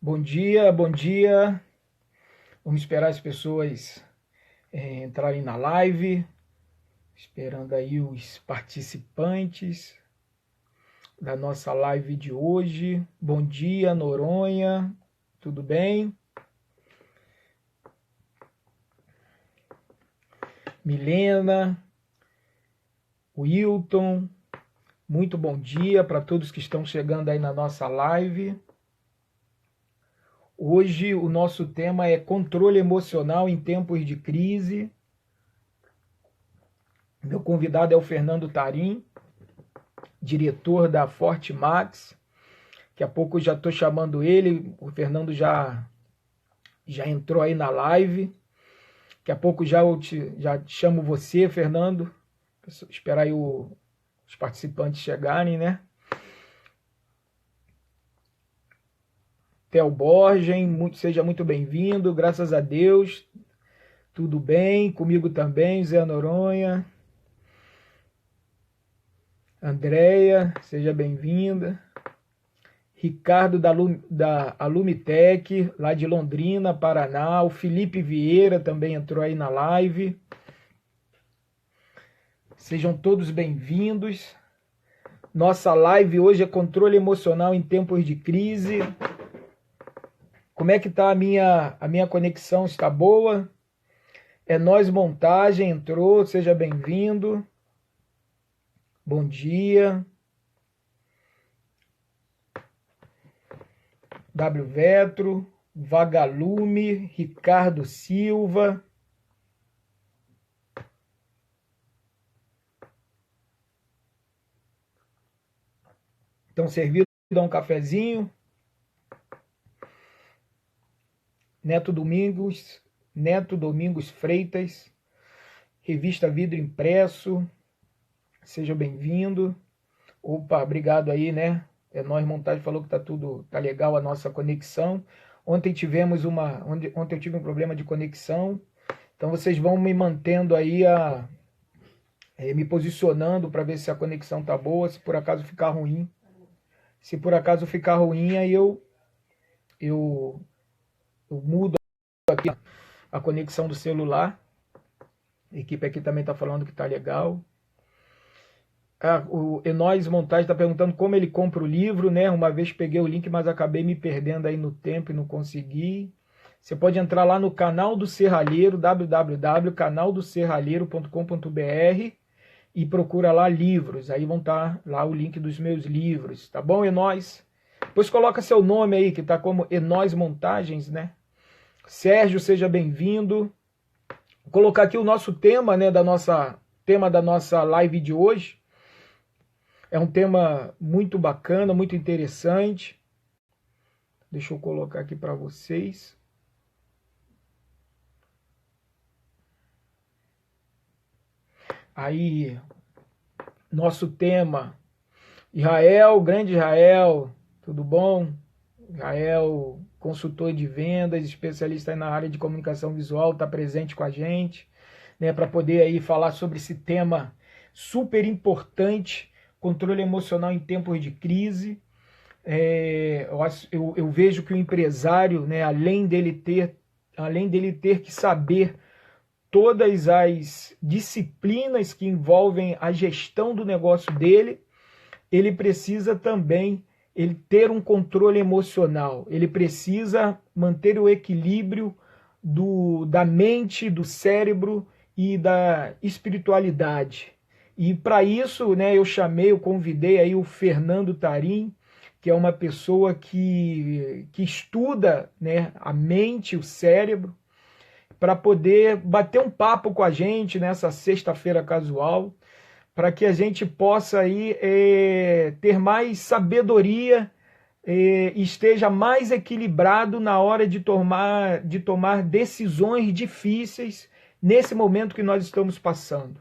Bom dia, bom dia. Vamos esperar as pessoas entrarem na live, esperando aí os participantes da nossa live de hoje. Bom dia, Noronha, tudo bem? Milena, Wilton, muito bom dia para todos que estão chegando aí na nossa live. Hoje o nosso tema é controle emocional em tempos de crise. Meu convidado é o Fernando Tarim, diretor da Fortemax. Daqui a pouco eu já estou chamando ele, o Fernando já entrou aí na live. Daqui a pouco já chamo você, Fernando. Esperar aí os participantes chegarem, né? Theo Borgen, seja muito bem-vindo, graças a Deus. Tudo bem, comigo também, Zé Noronha. Andréia, seja bem-vinda. Ricardo da Alumitec, lá de Londrina, Paraná. O Felipe Vieira também entrou aí na live. Sejam todos bem-vindos. Nossa live hoje é controle emocional em tempos de crise. Como é que está a minha conexão? Está boa? É Nós Montagem, entrou, seja bem-vindo. Bom dia. W Vetro, Vagalume, Ricardo Silva. Estão servindo um cafezinho. Neto Domingos Freitas, Revista Vidro Impresso, seja bem-vindo. Opa, obrigado aí, né? É Nós Montagem falou que tá legal a nossa conexão. Ontem eu tive um problema de conexão, então vocês vão me mantendo aí, me posicionando para ver se a conexão tá boa, se por acaso ficar ruim. Se por acaso ficar ruim, aí eu mudo aqui a conexão do celular. A equipe aqui também está falando que está legal. O Enóis Montagem está perguntando como ele compra o livro, né? Uma vez peguei o link, mas acabei me perdendo aí no tempo e não consegui. Você pode entrar lá no canal do Serralheiro, www.canaldoserralheiro.com.br, e procura lá livros. Aí vão estar lá o link dos meus livros, tá bom, Enóis? Depois coloca seu nome aí, que está como Enóis Montagens, né? Sérgio, seja bem-vindo. Vou colocar aqui o nosso tema, né, tema da nossa live de hoje. É um tema muito bacana, muito interessante. Deixa eu colocar aqui para vocês. Aí, nosso tema, Israel, grande Israel, tudo bom? Israel, consultor de vendas, especialista na área de comunicação visual, está presente com a gente, né, para poder aí falar sobre esse tema super importante, controle emocional em tempos de crise. Eu vejo que o empresário, né, além dele ter que saber todas as disciplinas que envolvem a gestão do negócio dele, ele precisa também ter um controle emocional. Ele precisa manter o equilíbrio da mente, do cérebro e da espiritualidade. E para isso, né, eu convidei aí o Fernando Tarim, que é uma pessoa que estuda, né, a mente, o cérebro, para poder bater um papo com a gente nessa sexta-feira casual, para que a gente possa aí, ter mais sabedoria, esteja mais equilibrado na hora de tomar decisões difíceis nesse momento que nós estamos passando.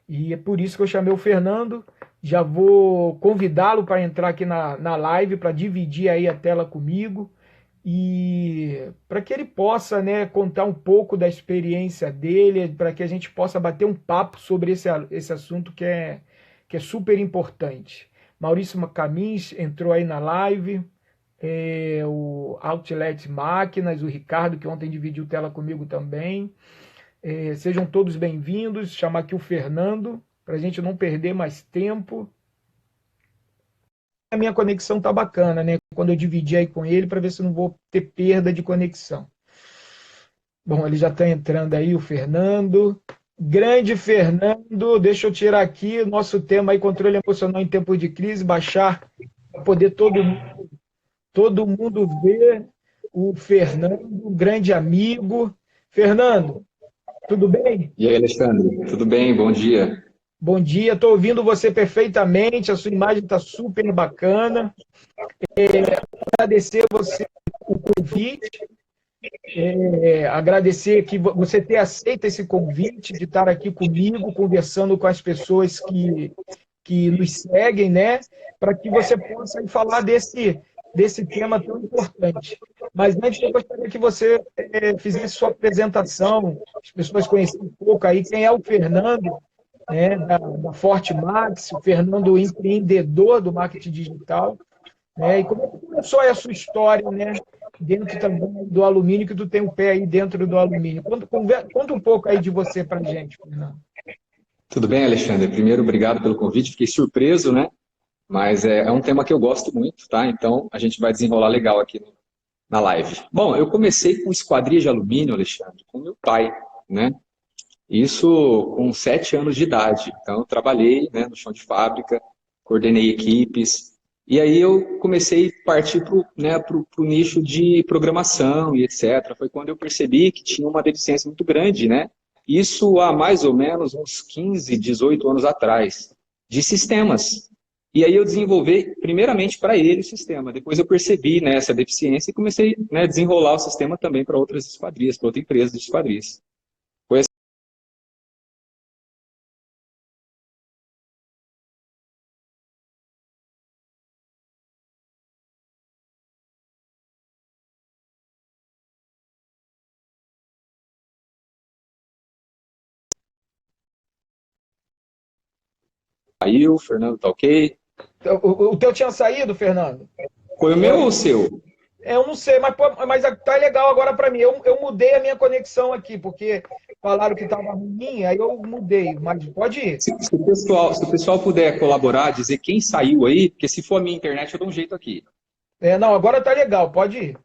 E é por isso que eu chamei o Fernando. Já vou convidá-lo para entrar aqui na live, para dividir aí a tela comigo, e para que ele possa, né, contar um pouco da experiência dele, para que a gente possa bater um papo sobre esse assunto que é super importante. Maurício Camins entrou aí na live, o Outlet Máquinas, o Ricardo, que ontem dividiu tela comigo também. Sejam todos bem-vindos. Chamar aqui o Fernando, para a gente não perder mais tempo. A minha conexão tá bacana, né? Quando eu dividi aí com ele, para ver se não vou ter perda de conexão. Bom, ele já está entrando aí, o Fernando. Grande Fernando, deixa eu tirar aqui o nosso tema aí, controle emocional em tempo de crise, baixar para poder todo mundo ver o Fernando, um grande amigo. Fernando, tudo bem? E aí, Alexandre, tudo bem? Bom dia. Bom dia, estou ouvindo você perfeitamente, a sua imagem está super bacana. Agradecer você o convite, agradecer que você ter aceito esse convite de estar aqui comigo, conversando com as pessoas que nos seguem, né? Para que você possa falar desse tema tão importante. Mas antes, eu gostaria que você fizesse sua apresentação, as pessoas conhecerem um pouco aí quem é o Fernando, né, da Fortemax, o Fernando empreendedor do marketing digital, né, e como é que começou a sua história, né, dentro também do alumínio, que tu tem um pé aí dentro do alumínio. Conta um pouco aí de você para a gente, Fernando. Tudo bem, Alexandre? Primeiro, obrigado pelo convite. Fiquei surpreso, né? Mas é um tema que eu gosto muito, tá? Então, a gente vai desenrolar legal aqui na live. Bom, eu comecei com esquadria de alumínio, Alexandre, com meu pai, né? Isso com 7 anos de idade. Então, eu trabalhei, né, no chão de fábrica, coordenei equipes. E aí eu comecei a partir pro nicho de programação e etc. Foi quando eu percebi que tinha uma deficiência muito grande, né? Isso há mais ou menos uns 15, 18 anos atrás, de sistemas. E aí eu desenvolvi primeiramente para ele o sistema. Depois eu percebi, né, essa deficiência e comecei, né, a desenrolar o sistema também para outras esquadrias, para outra empresa de esquadrias. Foi assim. Aí o Fernando tá ok? O teu tinha saído, Fernando? Foi o meu ou o seu? Eu não sei, mas tá legal agora para mim. Eu mudei a minha conexão aqui, porque falaram que estava ruim, aí eu mudei, mas pode ir. Se o pessoal puder colaborar, dizer quem saiu aí, porque se for a minha internet eu dou um jeito aqui. Não, agora tá legal, pode ir.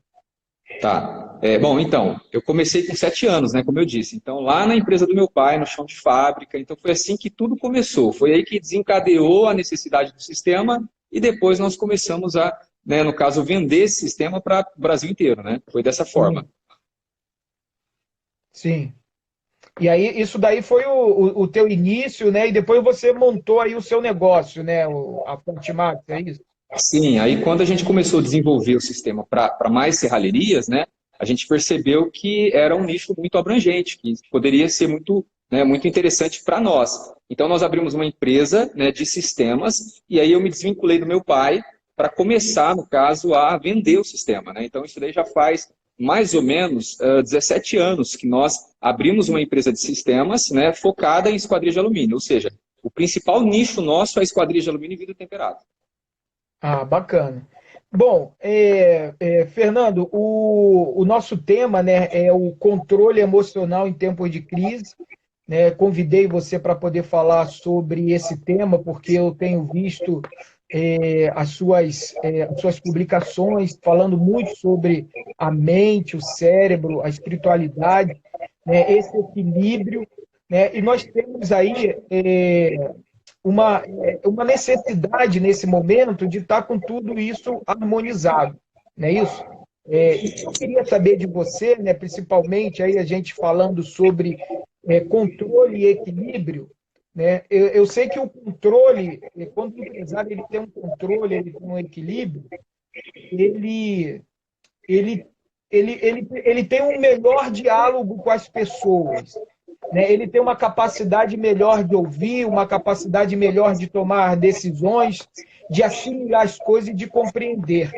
Tá. Bom, então, eu comecei com 7 anos, né, como eu disse. Então, lá na empresa do meu pai, no chão de fábrica, então foi assim que tudo começou. Foi aí que desencadeou a necessidade do sistema e depois nós começamos a, né, no caso, vender esse sistema para o Brasil inteiro, né? Foi dessa forma. Sim. E aí, isso daí foi o teu início, né? E depois você montou aí o seu negócio, né? A Fortimax, é isso? Sim, aí quando a gente começou a desenvolver o sistema para mais serralherias, né, a gente percebeu que era um nicho muito abrangente, que poderia ser muito, né, muito interessante para nós. Então nós abrimos uma empresa, né, de sistemas e aí eu me desvinculei do meu pai para começar, no caso, a vender o sistema, né? Então isso daí já faz mais ou menos 17 anos que nós abrimos uma empresa de sistemas, né, focada em esquadria de alumínio, ou seja, o principal nicho nosso é a esquadria de alumínio e vidro temperado. Ah, bacana. Bom, Fernando, o nosso tema, né, é o controle emocional em tempos de crise. Né? Convidei você para poder falar sobre esse tema, porque eu tenho visto as suas publicações falando muito sobre a mente, o cérebro, a espiritualidade, né, esse equilíbrio. Né? E nós temos aí uma necessidade nesse momento de estar com tudo isso harmonizado, não é isso? E eu queria saber de você, né, principalmente aí a gente falando sobre controle e equilíbrio, né? Eu sei que o controle, quando o empresário ele tem um controle, ele tem um equilíbrio, ele, ele, ele tem um melhor diálogo com as pessoas, né? Ele tem uma capacidade melhor de ouvir, uma capacidade melhor de tomar decisões, de assimilar as coisas e de compreender.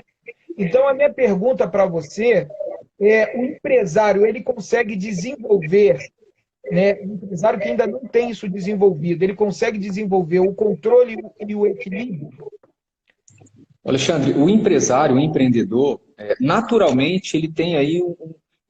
Então, a minha pergunta para você é: o empresário ele consegue desenvolver, né? O empresário que ainda não tem isso desenvolvido, ele consegue desenvolver o controle e o equilíbrio? Alexandre, o empresário, o empreendedor, naturalmente ele tem aí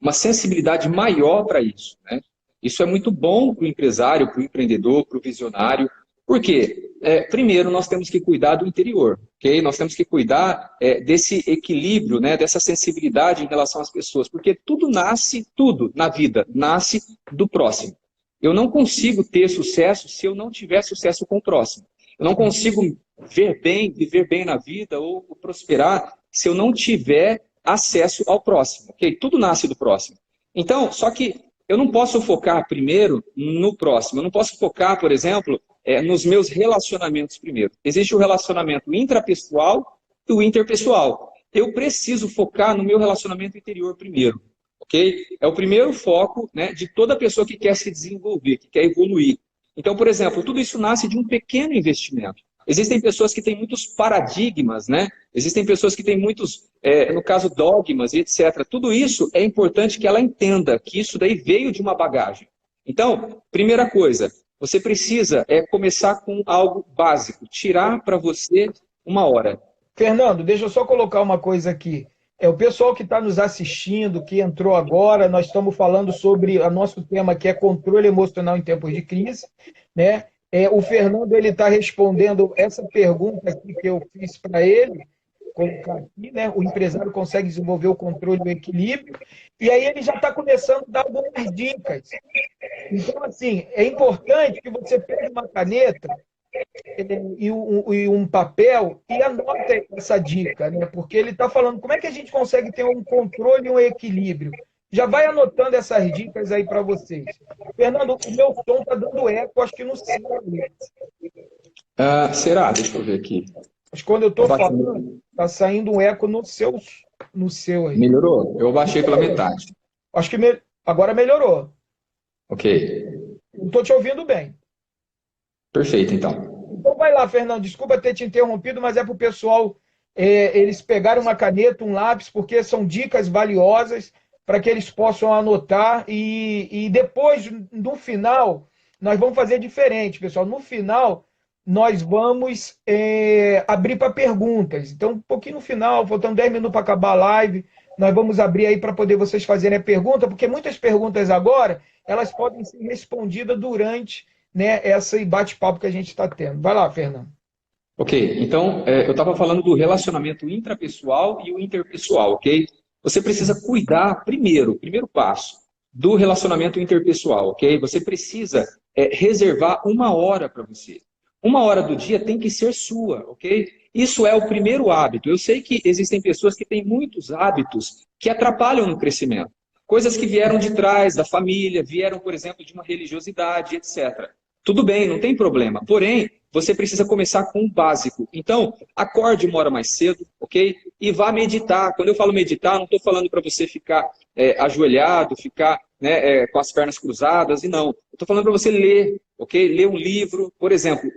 uma sensibilidade maior para isso, né? Isso é muito bom para o empresário, para o empreendedor, para o visionário. Por quê? Primeiro, nós temos que cuidar do interior, ok? Nós temos que cuidar desse equilíbrio, né, dessa sensibilidade em relação às pessoas, porque tudo na vida, nasce do próximo. Eu não consigo ter sucesso se eu não tiver sucesso com o próximo. Eu não consigo viver bem na vida ou prosperar se eu não tiver acesso ao próximo, ok? Tudo nasce do próximo. Então, só que eu não posso focar primeiro no próximo. Eu não posso focar, por exemplo, nos meus relacionamentos primeiro. Existe o relacionamento intrapessoal e o interpessoal. Eu preciso focar no meu relacionamento interior primeiro, ok? É o primeiro foco, né, de toda pessoa que quer se desenvolver, que quer evoluir. Então, por exemplo, tudo isso nasce de um pequeno investimento. Existem pessoas que têm muitos paradigmas, né? Existem pessoas que têm muitos, no caso, dogmas e etc. Tudo isso é importante que ela entenda que isso daí veio de uma bagagem. Então, primeira coisa, você precisa começar com algo básico, tirar para você uma hora. Fernando, deixa eu só colocar uma coisa aqui. O pessoal que está nos assistindo, que entrou agora, nós estamos falando sobre o nosso tema que é controle emocional em tempos de crise, né? O Fernando ele está respondendo essa pergunta aqui que eu fiz para ele, colocar aqui, né? O empresário consegue desenvolver o controle e o equilíbrio, e aí ele já está começando a dar algumas dicas. Então, assim, é importante que você pegue uma caneta e um papel e anote essa dica, né? Porque ele está falando como é que a gente consegue ter um controle e um equilíbrio. Já vai anotando essas dicas aí para vocês. Fernando, o meu som está dando eco, acho que no seu. Será? Deixa eu ver aqui. Mas quando eu estou falando, está saindo um eco no seu aí. Melhorou? Eu baixei pela metade. Acho que agora melhorou. Ok. Estou te ouvindo bem. Perfeito, então. Então vai lá, Fernando. Desculpa ter te interrompido, mas é para o pessoal eles pegarem uma caneta, um lápis, porque são dicas valiosas para que eles possam anotar e depois, no final, nós vamos fazer diferente, pessoal. No final, nós vamos abrir para perguntas. Então, um pouquinho no final, faltando 10 minutos para acabar a live, nós vamos abrir aí para poder vocês fazerem a pergunta, porque muitas perguntas agora, elas podem ser respondidas durante, né, esse bate-papo que a gente está tendo. Vai lá, Fernando. Ok, então eu estava falando do relacionamento intrapessoal e o interpessoal, ok? Você precisa cuidar, primeiro passo, do relacionamento interpessoal, ok? Você precisa reservar uma hora para você. Uma hora do dia tem que ser sua, ok? Isso é o primeiro hábito. Eu sei que existem pessoas que têm muitos hábitos que atrapalham no crescimento. Coisas que vieram de trás, da família, vieram, por exemplo, de uma religiosidade, etc. Tudo bem, não tem problema. Porém, você precisa começar com o básico. Então, acorde uma hora mais cedo, ok? E vá meditar. Quando eu falo meditar, não estou falando para você ficar ajoelhado, ficar com as pernas cruzadas, e não. Estou falando para você ler, ok? Ler um livro. Por exemplo,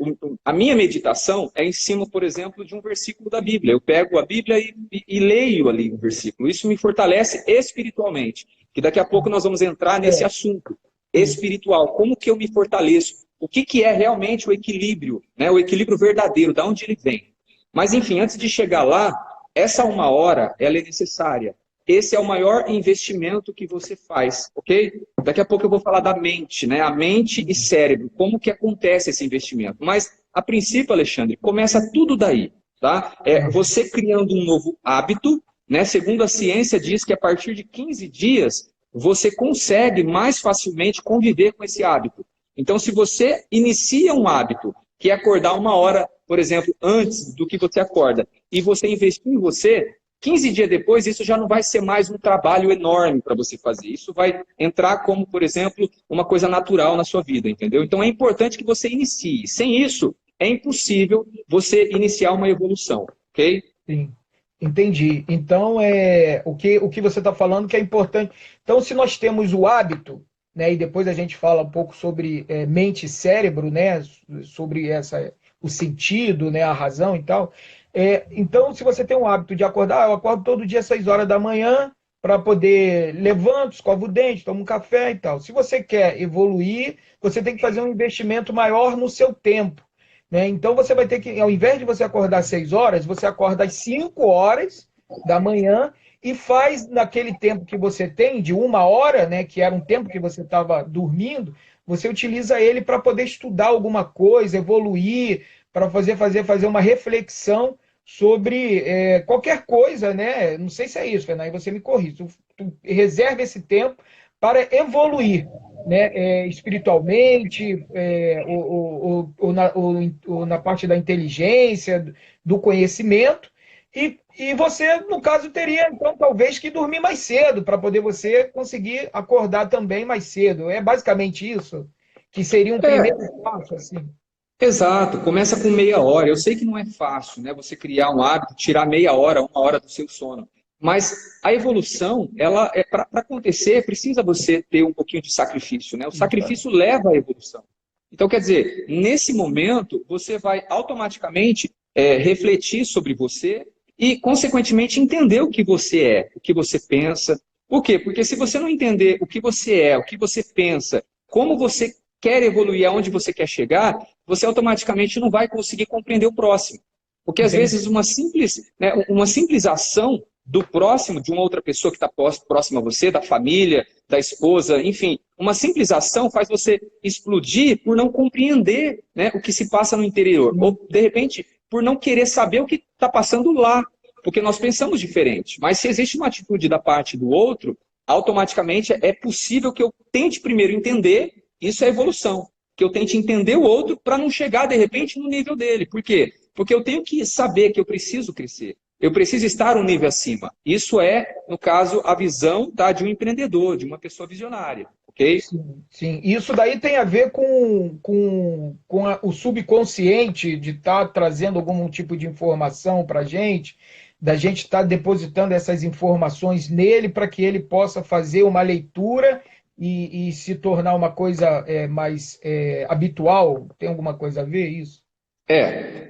a minha meditação é em cima, por exemplo, de um versículo da Bíblia. Eu pego a Bíblia e leio ali um versículo. Isso me fortalece espiritualmente. Que daqui a pouco nós vamos entrar nesse assunto espiritual. Como que eu me fortaleço? O que é realmente o equilíbrio, né? O equilíbrio verdadeiro, de onde ele vem. Mas, enfim, antes de chegar lá, essa uma hora, ela é necessária. Esse é o maior investimento que você faz, ok? Daqui a pouco eu vou falar da mente, né? A mente e cérebro, como que acontece esse investimento. Mas, a princípio, Alexandre, começa tudo daí, tá? Você criando um novo hábito, né? Segundo a ciência diz que a partir de 15 dias, você consegue mais facilmente conviver com esse hábito. Então, se você inicia um hábito, que é acordar uma hora, por exemplo, antes do que você acorda, e você investir em você, 15 dias depois, isso já não vai ser mais um trabalho enorme para você fazer. Isso vai entrar como, por exemplo, uma coisa natural na sua vida, entendeu? Então, é importante que você inicie. Sem isso, é impossível você iniciar uma evolução, ok? Sim, entendi. Então, o que você está falando que é importante. Então, se nós temos o hábito, né, e depois a gente fala um pouco sobre mente e cérebro, né, sobre o sentido, né, a razão e tal. Então, se você tem um hábito de acordar, eu acordo todo dia às 6 horas da manhã para poder levanto, escovo o dente, tomo um café e tal. Se você quer evoluir, você tem que fazer um investimento maior no seu tempo, né? Então, você vai ter que, ao invés de você acordar às 6 horas, você acorda às 5 horas da manhã e faz naquele tempo que você tem, de 1 hora, né, que era um tempo que você estava dormindo, você utiliza ele para poder estudar alguma coisa, evoluir, para fazer uma reflexão sobre qualquer coisa, né? Não sei se é isso, Fernando, aí você me corrige. Tu reserva esse tempo para evoluir, né? Espiritualmente, ou na parte da inteligência, do conhecimento, e você, no caso, teria, então, talvez que dormir mais cedo, para poder você conseguir acordar também mais cedo. É basicamente isso? Que seria um primeiro É, passo, assim. exato. Começa com meia hora. Eu sei que não é fácil, né? Você criar um hábito, tirar meia hora, 1 hora do seu sono. Mas a evolução, ela é para acontecer, precisa você ter um pouquinho de sacrifício, né? O sacrifício leva à evolução. Então, quer dizer, nesse momento, você vai automaticamente refletir sobre você e, consequentemente, entender o que você é, o que você pensa. Por quê? Porque se você não entender o que você é, o que você pensa, como você quer evoluir, aonde você quer chegar, você automaticamente não vai conseguir compreender o próximo. Porque, às Entendi. vezes, uma simples ação do próximo, de uma outra pessoa que está próxima a você, da família, da esposa, enfim, uma simples ação faz você explodir por não compreender, né, o que se passa no interior. Ou, de repente, por não querer saber o que está passando lá. Porque nós pensamos diferente. Mas se existe uma atitude da parte do outro, automaticamente é possível que eu tente primeiro entender, isso é evolução, que eu tente entender o outro para não chegar, de repente, no nível dele. Por quê? Porque eu tenho que saber que eu preciso crescer. Eu preciso estar um nível acima. Isso é, no caso, a visão, tá, de um empreendedor, de uma pessoa visionária, ok? Sim, sim. Isso daí tem a ver com o subconsciente de estar trazendo algum tipo de informação para a gente, da gente estar depositando essas informações nele para que ele possa fazer uma leitura e se tornar uma coisa mais habitual. Tem alguma coisa a ver isso?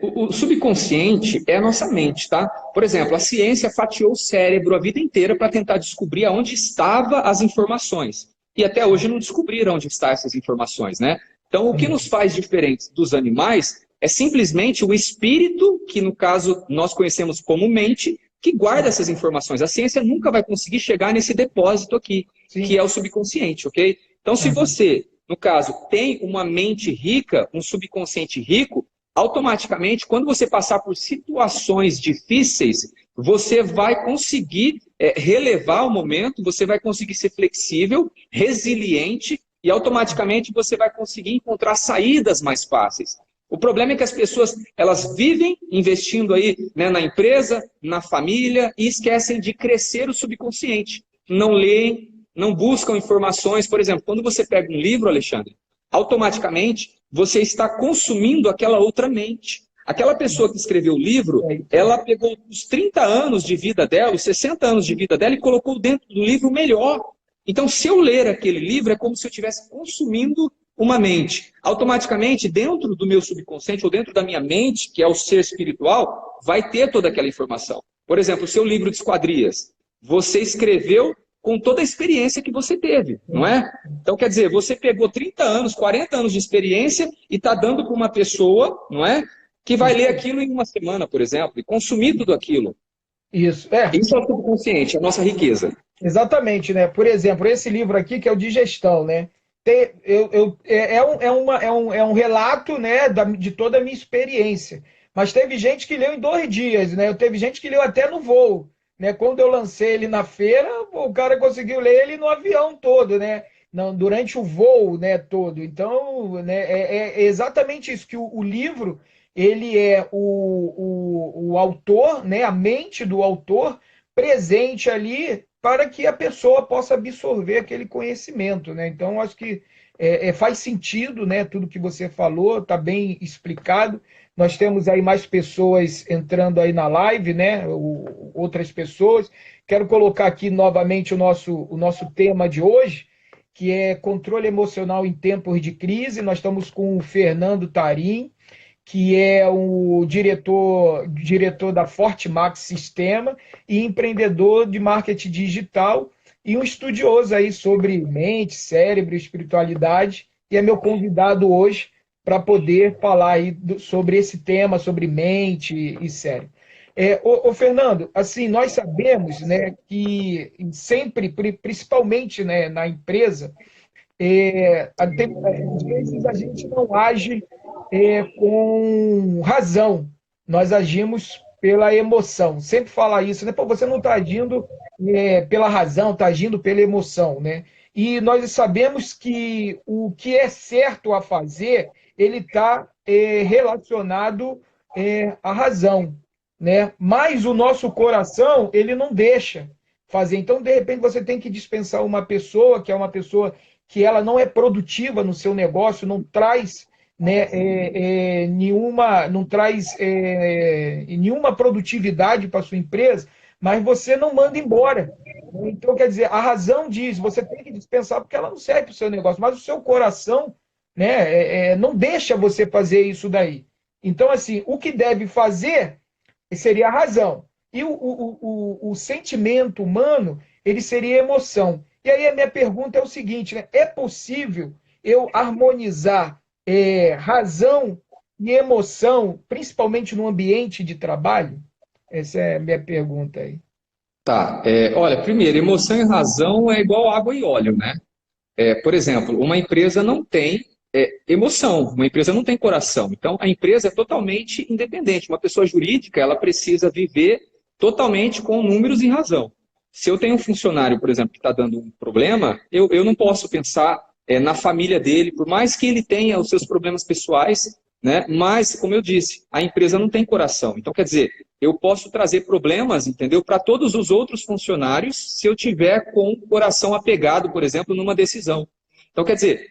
O subconsciente é a nossa mente, tá? Por exemplo, a ciência fatiou o cérebro a vida inteira para tentar descobrir aonde estavam as informações. E até hoje não descobriram onde estão essas informações, né? Então, o que nos faz diferentes dos animais é simplesmente o espírito, que no caso nós conhecemos como mente, que guarda essas informações. A ciência nunca vai conseguir chegar nesse depósito aqui, que Sim. é o subconsciente, ok? Então, se você, no caso, tem uma mente rica, um subconsciente rico, automaticamente, quando você passar por situações difíceis, você vai conseguir relevar o momento, você vai conseguir ser flexível, resiliente e automaticamente você vai conseguir encontrar saídas mais fáceis. O problema é que as pessoas elas vivem investindo aí, né, na empresa, na família e esquecem de crescer o subconsciente. Não leem, não buscam informações. Por exemplo, quando você pega um livro, Alexandre, automaticamente você está consumindo aquela outra mente. Aquela pessoa que escreveu o livro, ela pegou os 30 anos de vida dela, os 60 anos de vida dela e colocou dentro do livro o melhor. Então, se eu ler aquele livro, é como se eu estivesse consumindo uma mente. Automaticamente, dentro do meu subconsciente ou dentro da minha mente, que é o ser espiritual, vai ter toda aquela informação. Por exemplo, o seu livro de esquadrias. Você escreveu com toda a experiência que você teve, não é? Então, quer dizer, você pegou 30 anos, 40 anos de experiência e está dando para uma pessoa, não é? Que vai ler aquilo em uma semana, por exemplo, e consumir tudo aquilo. Isso. Isso é o subconsciente, a nossa riqueza. Exatamente, né? Por exemplo, esse livro aqui, que é o de gestão, né? É um relato, né, de toda a minha experiência. Mas teve gente que leu em 2 dias, né? Teve gente que leu até no voo, né? Quando eu lancei ele na feira, o cara conseguiu ler ele no avião todo, né? Não, durante o voo, né, todo. Então, né, é exatamente isso, que o livro, ele é o autor, né, a mente do autor presente ali para que a pessoa possa absorver aquele conhecimento, né? Então, acho que faz sentido, né? Tudo que você falou, está bem explicado. Nós temos aí mais pessoas entrando aí na live, né? Outras pessoas. Quero colocar aqui novamente o nosso tema de hoje, que é controle emocional em tempos de crise. Nós estamos com o Fernando Tarim, que é o diretor da Fortemax Sistema e empreendedor de marketing digital e um estudioso aí sobre mente, cérebro, espiritualidade, e é meu convidado hoje para poder falar aí sobre esse tema, sobre mente e cérebro. Fernando, assim, nós sabemos, né, que sempre, principalmente, né, na empresa, às vezes a gente não age com razão, nós agimos pela emoção. Sempre fala isso, né? Pô, você não está agindo pela razão, está agindo pela emoção, né? E nós sabemos que o que é certo a fazer, ele está relacionado à razão, né? Mas o nosso coração, ele não deixa fazer. Então, de repente, você tem que dispensar uma pessoa que é uma pessoa que ela não é produtiva no seu negócio, não traz, né, não traz nenhuma produtividade para a sua empresa, mas você não manda embora. Então, quer dizer, a razão diz, você tem que dispensar porque ela não serve para o seu negócio, mas o seu coração, né, não deixa você fazer isso daí. Então, assim, o que deve fazer seria a razão. E o sentimento humano, ele seria a emoção. E aí a minha pergunta é o seguinte, né? É possível eu harmonizar razão e emoção, principalmente no ambiente de trabalho? Essa é a minha pergunta aí. Tá, olha, primeiro, emoção e razão é igual água e óleo, né? Por exemplo, uma empresa não tem emoção, uma empresa não tem coração. Então, a empresa é totalmente independente. Uma pessoa jurídica, ela precisa viver totalmente com números e razão. Se eu tenho um funcionário, por exemplo, que está dando um problema, eu não posso pensar na família dele, por mais que ele tenha os seus problemas pessoais, né? Mas, como eu disse, a empresa não tem coração. Então, quer dizer, eu posso trazer problemas, entendeu, para todos os outros funcionários se eu tiver com o coração apegado, por exemplo, numa decisão. Então, quer dizer,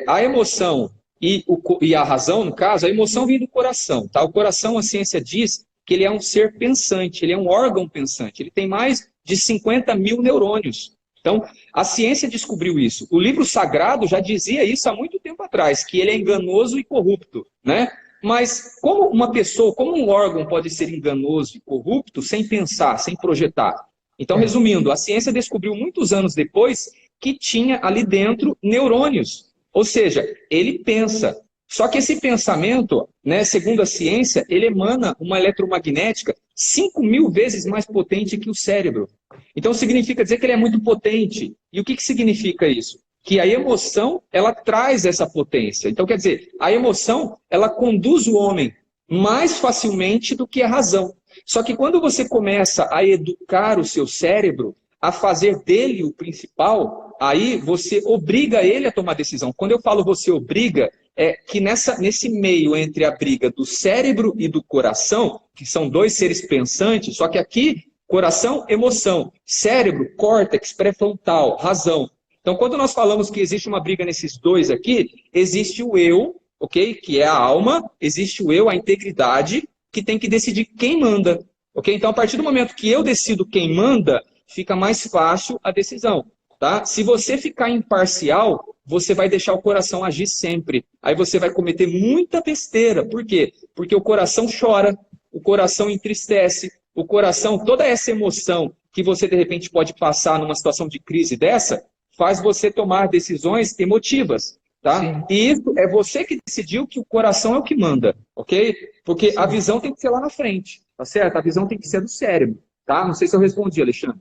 a emoção e a razão, no caso, a emoção vem do coração, tá? O coração, a ciência diz que ele é um ser pensante, ele é um órgão pensante, ele tem mais de 50 mil neurônios. Então, a ciência descobriu isso. O livro sagrado já dizia isso há muito tempo atrás, que ele é enganoso e corrupto, né? Mas como uma pessoa, como um órgão pode ser enganoso e corrupto sem pensar, sem projetar? Então, resumindo, a ciência descobriu muitos anos depois que tinha ali dentro neurônios. Ou seja, ele pensa. Só que esse pensamento, né, segundo a ciência, ele emana uma eletromagnética 5.000 vezes mais potente que o cérebro. Então, significa dizer que ele é muito potente. E o que significa isso? Que a emoção, ela traz essa potência. Então, quer dizer, a emoção, ela conduz o homem mais facilmente do que a razão. Só que quando você começa a educar o seu cérebro, a fazer dele o principal, aí você obriga ele a tomar decisão. Quando eu falo você obriga, é que nesse meio entre a briga do cérebro e do coração, que são dois seres pensantes, só que aqui, coração, emoção, cérebro, córtex, pré-frontal, razão. Então, quando nós falamos que existe uma briga nesses dois aqui, existe o eu, ok? Que é a alma, existe o eu, a integridade, que tem que decidir quem manda, ok? Então, a partir do momento que eu decido quem manda, fica mais fácil a decisão, tá? Se você ficar imparcial, você vai deixar o coração agir sempre. Aí você vai cometer muita besteira. Por quê? Porque o coração chora, o coração entristece, o coração, toda essa emoção que você de repente pode passar numa situação de crise dessa, faz você tomar decisões emotivas, tá? Sim. E isso é você que decidiu que o coração é o que manda, ok? Porque sim, a visão tem que ser lá na frente, tá certo? A visão tem que ser do cérebro, tá? Não sei se eu respondi, Alexandre.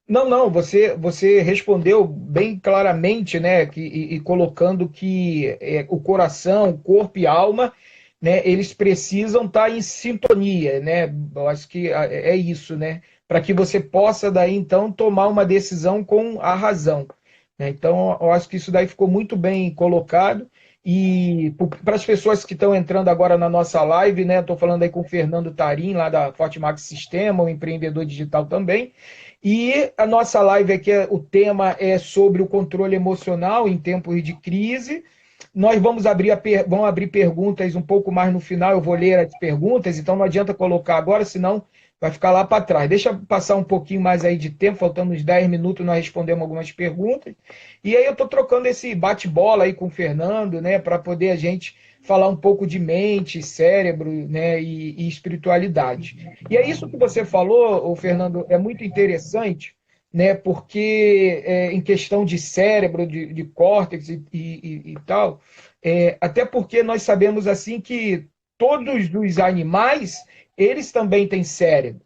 Não, você respondeu bem claramente, né, e colocando que o coração, o corpo e a alma, né, eles precisam estar em sintonia, né? Eu acho que é isso, né? Para que você possa daí então tomar uma decisão com a razão, né? Então, eu acho que isso daí ficou muito bem colocado. E para as pessoas que estão entrando agora na nossa live, né? Estou falando aí com o Fernando Tarim, lá da Fortemax Sistema, um empreendedor digital também. E a nossa live aqui, o tema é sobre o controle emocional em tempos de crise. Nós vamos abrir perguntas um pouco mais no final, eu vou ler as perguntas, então não adianta colocar agora, senão vai ficar lá para trás. Deixa passar um pouquinho mais aí de tempo, faltando uns 10 minutos, nós respondemos algumas perguntas. E aí eu estou trocando esse bate-bola aí com o Fernando, né, para poder a gente falar um pouco de mente, cérebro, né, e espiritualidade. E é isso que você falou, Fernando, é muito interessante, né, porque em questão de cérebro, de córtex e tal, até porque nós sabemos assim que todos os animais eles também têm cérebro,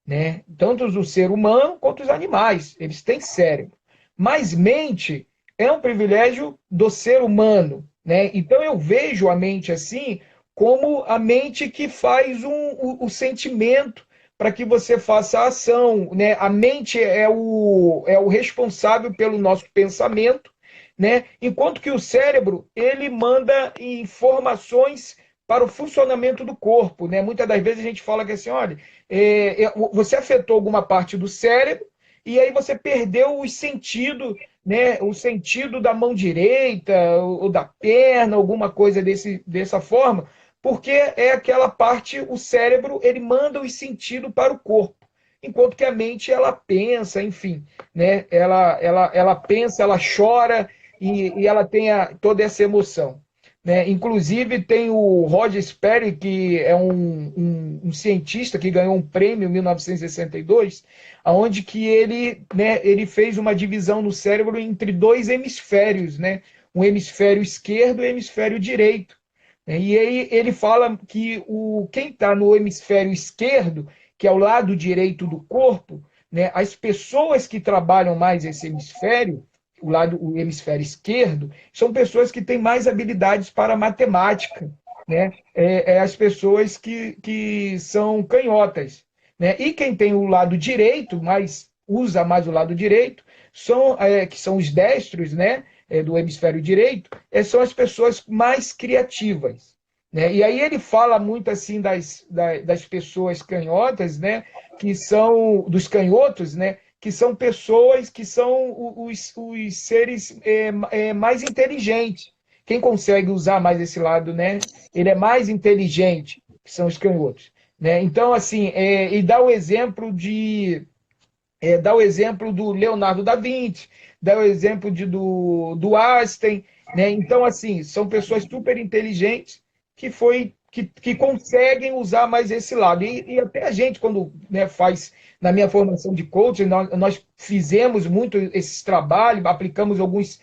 né? Tanto o ser humano quanto os animais, eles têm cérebro. Mas mente é um privilégio do ser humano, né? Então eu vejo a mente assim como a mente que faz o sentimento para que você faça a ação, né? A mente é o responsável pelo nosso pensamento, né? Enquanto que o cérebro, ele manda informações para o funcionamento do corpo, né? Muitas das vezes a gente fala que assim, olha, você afetou alguma parte do cérebro e aí você perdeu os sentidos, né? O sentido da mão direita ou da perna, alguma coisa dessa forma, porque é aquela parte, o cérebro, ele manda os sentidos para o corpo, enquanto que a mente, ela pensa, enfim, né? Ela pensa, ela chora e ela tem toda essa emoção. Né? Inclusive, tem o Roger Sperry, que é um cientista que ganhou um prêmio em 1962, onde que ele fez uma divisão no cérebro entre dois hemisférios, né? Um hemisfério esquerdo e um hemisfério direito. E aí ele fala que quem está no hemisfério esquerdo, que é o lado direito do corpo, né, as pessoas que trabalham mais esse hemisfério, o hemisfério esquerdo, são pessoas que têm mais habilidades para matemática, né? As pessoas que são canhotas, né? E quem tem o lado direito, mas usa mais o lado direito, que são os destros, né? Do hemisfério direito, são as pessoas mais criativas. Né? E aí ele fala muito assim das pessoas canhotas, né? Que são dos canhotos, né? Que são pessoas que são os seres mais inteligentes. Quem consegue usar mais esse lado, né? Ele é mais inteligente, que são os canhotos. Né? Então, assim, e dá o exemplo do Leonardo da Vinci, dá o exemplo do Einstein, né? Então, assim, são pessoas super inteligentes que conseguem usar mais esse lado. E até a gente, quando, né, faz, na minha formação de coaching, nós fizemos muito esses trabalhos, aplicamos algumas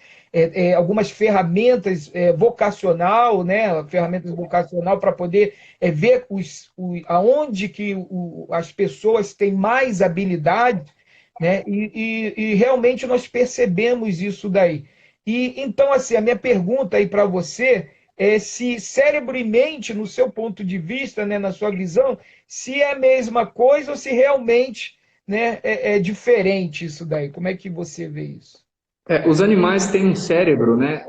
ferramentas vocacional, né, ferramentas vocacional para poder ver aonde que as pessoas têm mais habilidade, né? E realmente nós percebemos isso daí. E então, assim, a minha pergunta aí para você é se cérebro e mente, no seu ponto de vista, né, na sua visão, se é a mesma coisa ou se realmente, né, é diferente isso daí. Como é que você vê isso? Os animais têm um cérebro, né,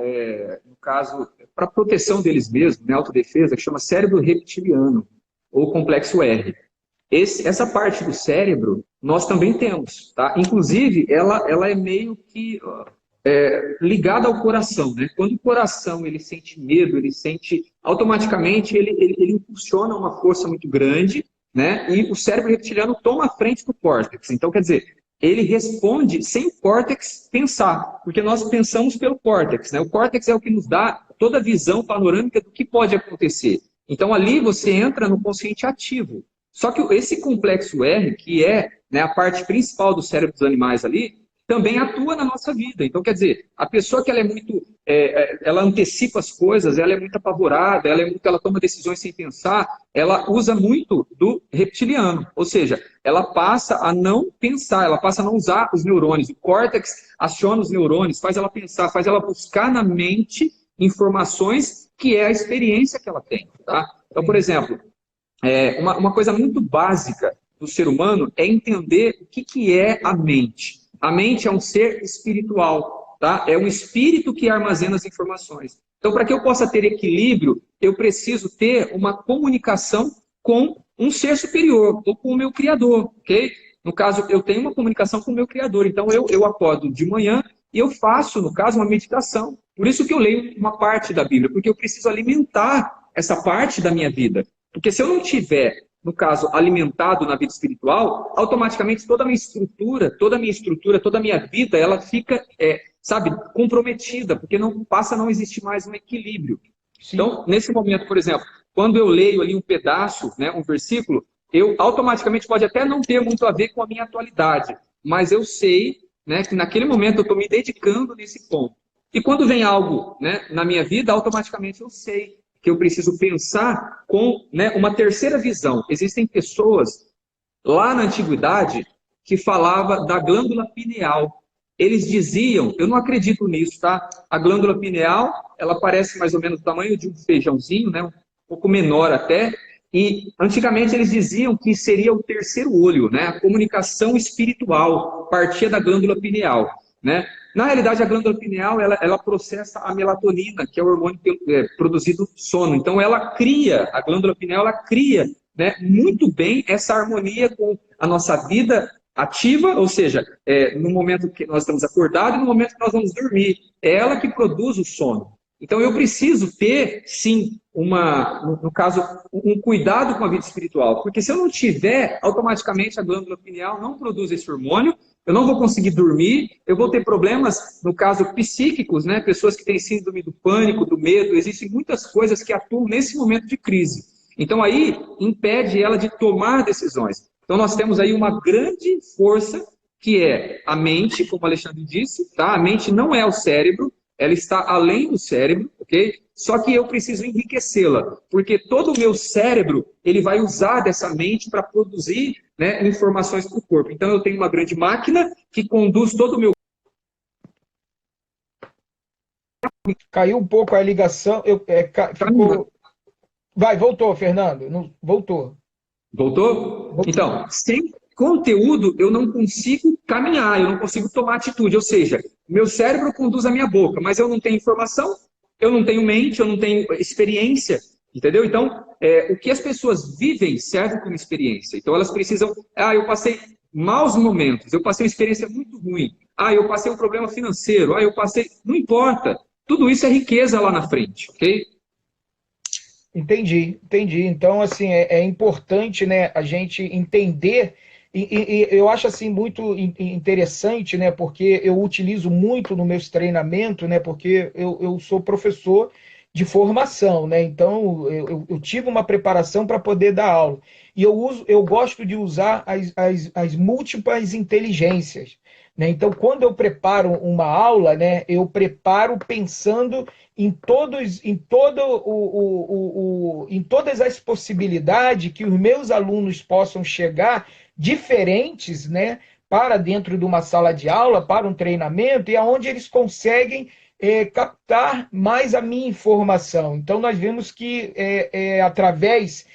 no caso, para proteção deles mesmos, né, autodefesa, que chama cérebro reptiliano, ou complexo R. Essa parte do cérebro nós também temos, tá? Inclusive, ela é meio que ligada ao coração, né? Quando o coração ele sente medo, ele sente automaticamente ele impulsiona uma força muito grande, né? E o cérebro reptiliano toma a frente do córtex. Então, quer dizer, ele responde sem o córtex pensar, porque nós pensamos pelo córtex, né? O córtex é o que nos dá toda a visão panorâmica do que pode acontecer. Então, ali você entra no consciente ativo. Só que esse complexo R, que é, né, a parte principal do cérebro dos animais ali, também atua na nossa vida. Então, quer dizer, a pessoa que ela é muito, ela antecipa as coisas, ela é muito apavorada, ela toma decisões sem pensar, ela usa muito do reptiliano. Ou seja, ela passa a não pensar, ela passa a não usar os neurônios. O córtex aciona os neurônios, faz ela pensar, faz ela buscar na mente informações que é a experiência que ela tem. Tá? Então, por exemplo, uma coisa muito básica do ser humano é entender o que é a mente. A mente é um ser espiritual, tá? É um espírito que armazena as informações. Então, para que eu possa ter equilíbrio, eu preciso ter uma comunicação com um ser superior, ou com o meu Criador, ok? No caso, eu tenho uma comunicação com o meu Criador. Então, eu acordo de manhã e eu faço, no caso, uma meditação. Por isso que eu leio uma parte da Bíblia, porque eu preciso alimentar essa parte da minha vida. Porque se eu não tiver, no caso, alimentado na vida espiritual, automaticamente toda a minha estrutura, toda a minha vida, ela fica, sabe, comprometida, porque não passa a não existir mais um equilíbrio. Sim. Então, nesse momento, por exemplo, quando eu leio ali um pedaço, né, um versículo, eu automaticamente pode até não ter muito a ver com a minha atualidade, mas eu sei, né, que naquele momento eu estou me dedicando nesse ponto. E quando vem algo, né, na minha vida, automaticamente eu sei que eu preciso pensar com, né, uma terceira visão. Existem pessoas lá na antiguidade que falava da glândula pineal. Eles diziam, eu não acredito nisso, tá? A glândula pineal, ela parece mais ou menos o tamanho de um feijãozinho, né? Um pouco menor até. E antigamente eles diziam que seria o terceiro olho, né? A comunicação espiritual partia da glândula pineal, né? Na realidade, a glândula pineal, ela processa a melatonina, que é o hormônio produzido no sono. Então, a glândula pineal, ela cria, né, muito bem essa harmonia com a nossa vida ativa, ou seja, no momento que nós estamos acordados e no momento que nós vamos dormir. É ela que produz o sono. Então, eu preciso ter, sim, no caso, um cuidado com a vida espiritual. Porque se eu não tiver, automaticamente a glândula pineal não produz esse hormônio, eu não vou conseguir dormir, eu vou ter problemas, no caso, psíquicos, né? Pessoas que têm síndrome do pânico, do medo, existem muitas coisas que atuam nesse momento de crise. Então, aí, impede ela de tomar decisões. Então, nós temos aí uma grande força, que é a mente, como o Alexandre disse, tá? A mente não é o cérebro, ela está além do cérebro, ok? Só que eu preciso enriquecê-la, porque todo o meu cérebro, ele vai usar dessa mente para produzir, né, informações para o corpo. Então, eu tenho uma grande máquina que conduz todo o meu... Caiu um pouco a ligação, ficou... Vai, voltou, Fernando, não, voltou. Voltou? Então, sem conteúdo, eu não consigo caminhar, eu não consigo tomar atitude. Ou seja, meu cérebro conduz a minha boca, mas eu não tenho informação, eu não tenho mente, eu não tenho experiência. Entendeu? Então, o que as pessoas vivem serve como experiência. Então, elas precisam. Ah, eu passei maus momentos, eu passei uma experiência muito ruim. Ah, eu passei um problema financeiro. Ah, eu passei. Não importa. Tudo isso é riqueza lá na frente, ok? Entendi, entendi. Então, assim, é importante, né, a gente entender, e eu acho, assim, muito interessante, né, porque eu utilizo muito no meus treinamentos, né, porque eu sou professor de formação, né, então eu tive uma preparação para poder dar aula. E eu gosto de usar as múltiplas inteligências, né, então quando eu preparo uma aula, né, eu preparo pensando em todas as possibilidades que os meus alunos possam chegar diferentes, né, para dentro de uma sala de aula, para um treinamento, e aonde eles conseguem captar mais a minha informação. Então, nós vemos que através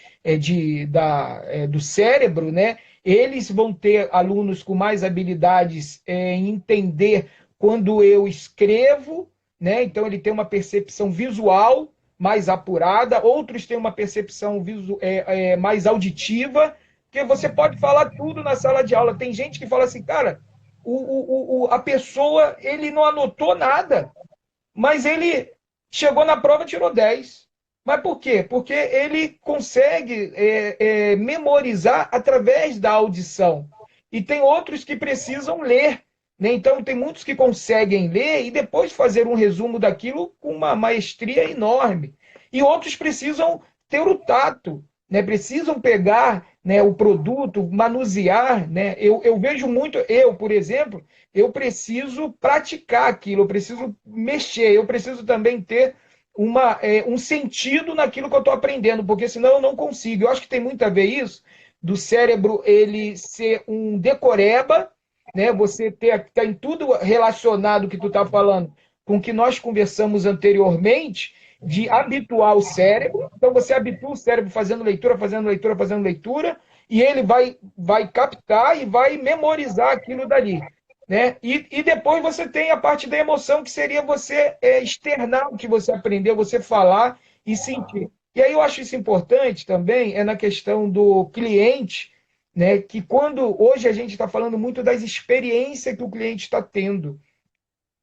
do cérebro, né, eles vão ter alunos com mais habilidades em entender quando eu escrevo, né? Então ele tem uma percepção visual mais apurada, outros têm uma percepção mais auditiva, porque você pode falar tudo na sala de aula. Tem gente que fala assim, cara, a pessoa ele não anotou nada, mas ele chegou na prova e tirou 10. Mas por quê? Porque ele consegue memorizar através da audição. E tem outros que precisam ler, né? Então, tem muitos que conseguem ler e depois fazer um resumo daquilo com uma maestria enorme. E outros precisam ter o tato, né? Precisam pegar, né, o produto, manusear. Né? Eu vejo muito, por exemplo, eu preciso praticar aquilo, eu preciso mexer, eu preciso também ter um sentido naquilo que eu estou aprendendo, porque senão eu não consigo. Eu acho que tem muito a ver isso, do cérebro ele ser um decoreba, né? Você tem tudo relacionado que tu está falando com o que nós conversamos anteriormente, de habituar o cérebro. Então você habitua o cérebro fazendo leitura, fazendo leitura, fazendo leitura, e ele vai captar e vai memorizar aquilo dali. Né? E depois você tem a parte da emoção, que seria você externar o que você aprendeu, você falar e sentir. E aí eu acho isso importante também, na questão do cliente, né? Que quando hoje a gente está falando muito das experiências que o cliente está tendo.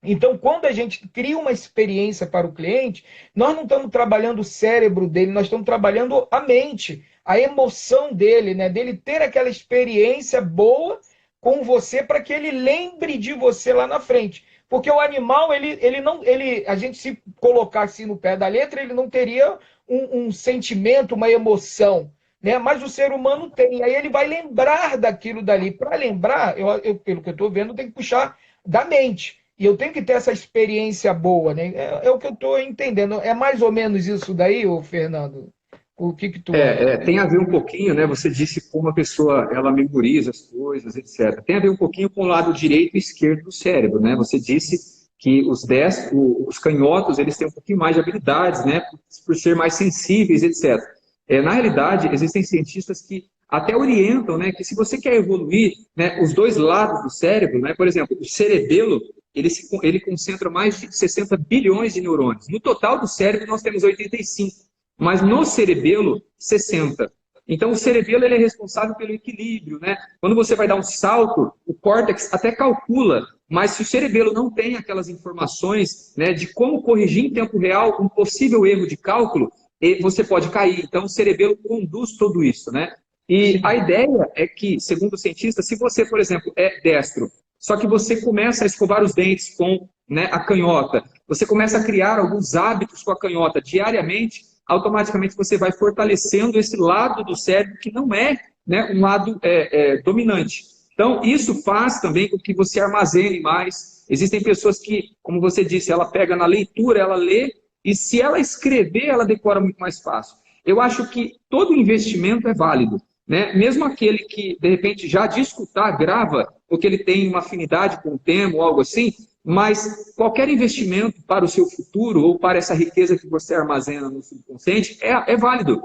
Então, quando a gente cria uma experiência para o cliente, nós não estamos trabalhando o cérebro dele, nós estamos trabalhando a mente, a emoção dele, né? Dele ter aquela experiência boa com você para que ele lembre de você lá na frente. Porque o animal, a gente se colocasse no pé da letra, ele não teria um sentimento, uma emoção, né? Mas o ser humano tem. Aí ele vai lembrar daquilo dali. Para lembrar, pelo que eu estou vendo, tem que puxar da mente. e eu tenho que ter essa experiência boa, né? É o que eu estou entendendo. É mais ou menos isso daí, ô Fernando? O que que tu acha? Tem a ver um pouquinho, né? Você disse como a pessoa ela memoriza as coisas, etc. Tem a ver um pouquinho com o lado direito e esquerdo do cérebro, né? Você disse que os canhotos, eles têm um pouquinho mais de habilidades, né? Por ser mais sensíveis, etc. Na realidade, existem cientistas que até orientam, né? Que se você quer evoluir, né? Os dois lados do cérebro, né? Por exemplo, o cerebelo, ele concentra mais de 60 bilhões de neurônios. No total do cérebro, nós temos 85, mas no cerebelo, 60. Então, o cerebelo ele é responsável pelo equilíbrio, né? Quando você vai dar um salto, o córtex até calcula, mas se o cerebelo não tem aquelas informações, né, de como corrigir em tempo real um possível erro de cálculo, você pode cair. Então, o cerebelo conduz tudo isso, né? E a ideia é que, segundo os cientistas, se você, por exemplo, é destro, só que você começa a escovar os dentes com, né, a canhota, você começa a criar alguns hábitos com a canhota diariamente, automaticamente você vai fortalecendo esse lado do cérebro que não é, né, um lado dominante. Então, isso faz também com que você armazene mais. Existem pessoas que, como você disse, ela pega na leitura, ela lê, e se ela escrever, ela decora muito mais fácil. Eu acho que todo investimento é válido, né? Mesmo aquele que, de repente, já de escutar, grava, porque ele tem uma afinidade com o tema ou algo assim, mas qualquer investimento para o seu futuro ou para essa riqueza que você armazena no subconsciente é válido.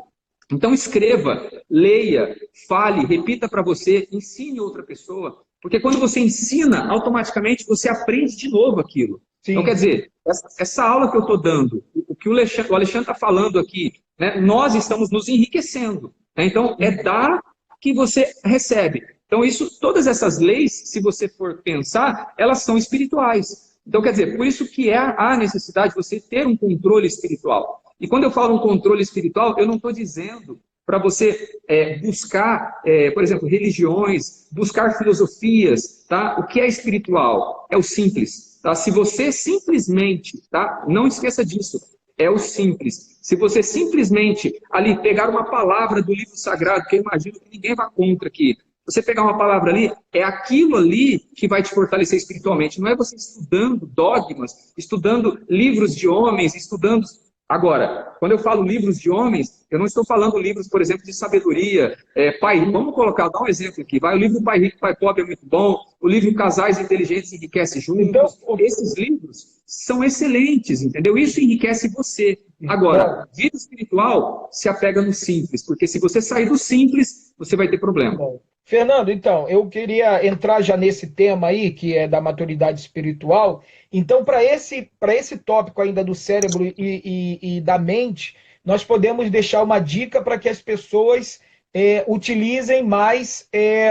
Então escreva, leia, fale, repita para você, ensine outra pessoa, porque quando você ensina, automaticamente você aprende de novo aquilo. Então, Sim, quer dizer, essa aula que eu estou dando, o que o Alexandre está falando aqui, né, nós estamos nos enriquecendo. Né? Então, é dar que você recebe. Então, todas essas leis, se você for pensar, elas são espirituais. Então, quer dizer, por isso que há necessidade de você ter um controle espiritual. E quando eu falo um controle espiritual, eu não estou dizendo para você buscar, por exemplo, religiões, buscar filosofias, tá? O que é espiritual? É o simples, tá? Se você simplesmente, tá? Não esqueça disso, é o simples. Se você simplesmente ali pegar uma palavra do livro sagrado, que eu imagino que ninguém vai contra aqui, você pegar uma palavra ali, é aquilo ali que vai te fortalecer espiritualmente. Não é você estudando dogmas, estudando livros de homens, estudando... Agora, quando eu falo livros de homens, eu não estou falando livros, por exemplo, de sabedoria. Vamos colocar, dar um exemplo aqui. O livro Pai Rico, Pai Pobre é muito bom. O livro Casais Inteligentes Enriquece Juntos. então, Esses livros são excelentes, entendeu? Isso enriquece você. Agora, vida espiritual se apega no simples, porque se você sair do simples, você vai ter problema. bom. Fernando, então, eu queria entrar já nesse tema aí, que é da maturidade espiritual. Então, para esse tópico ainda do cérebro e da mente, nós podemos deixar uma dica para que as pessoas utilizem mais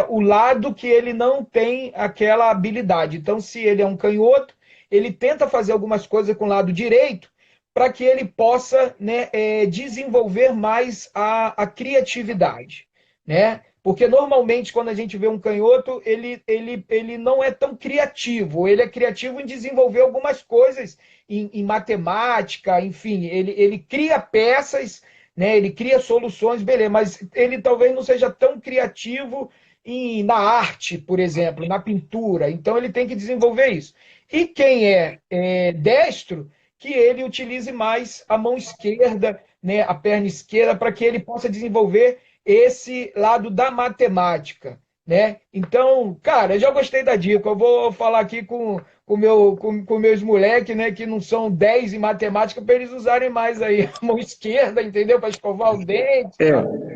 o lado que ele não tem aquela habilidade. Então, se ele é um canhoto, ele tenta fazer algumas coisas com o lado direito para que ele possa, né, desenvolver mais a criatividade, né? Porque normalmente, quando a gente vê um canhoto, ele não é tão criativo. Ele é criativo em desenvolver algumas coisas em matemática, enfim, ele cria peças, né? Ele cria soluções, beleza, mas ele talvez não seja tão criativo na arte, por exemplo, na pintura. Então, ele tem que desenvolver isso. E quem é destro, que ele utilize mais a mão esquerda, né, a perna esquerda, para que ele possa desenvolver esse lado da matemática, né? Então, cara, eu já gostei da dica. Eu vou falar aqui com meus moleques, né, que não são 10 em matemática, para eles usarem mais aí a mão esquerda, entendeu? Para escovar o dente.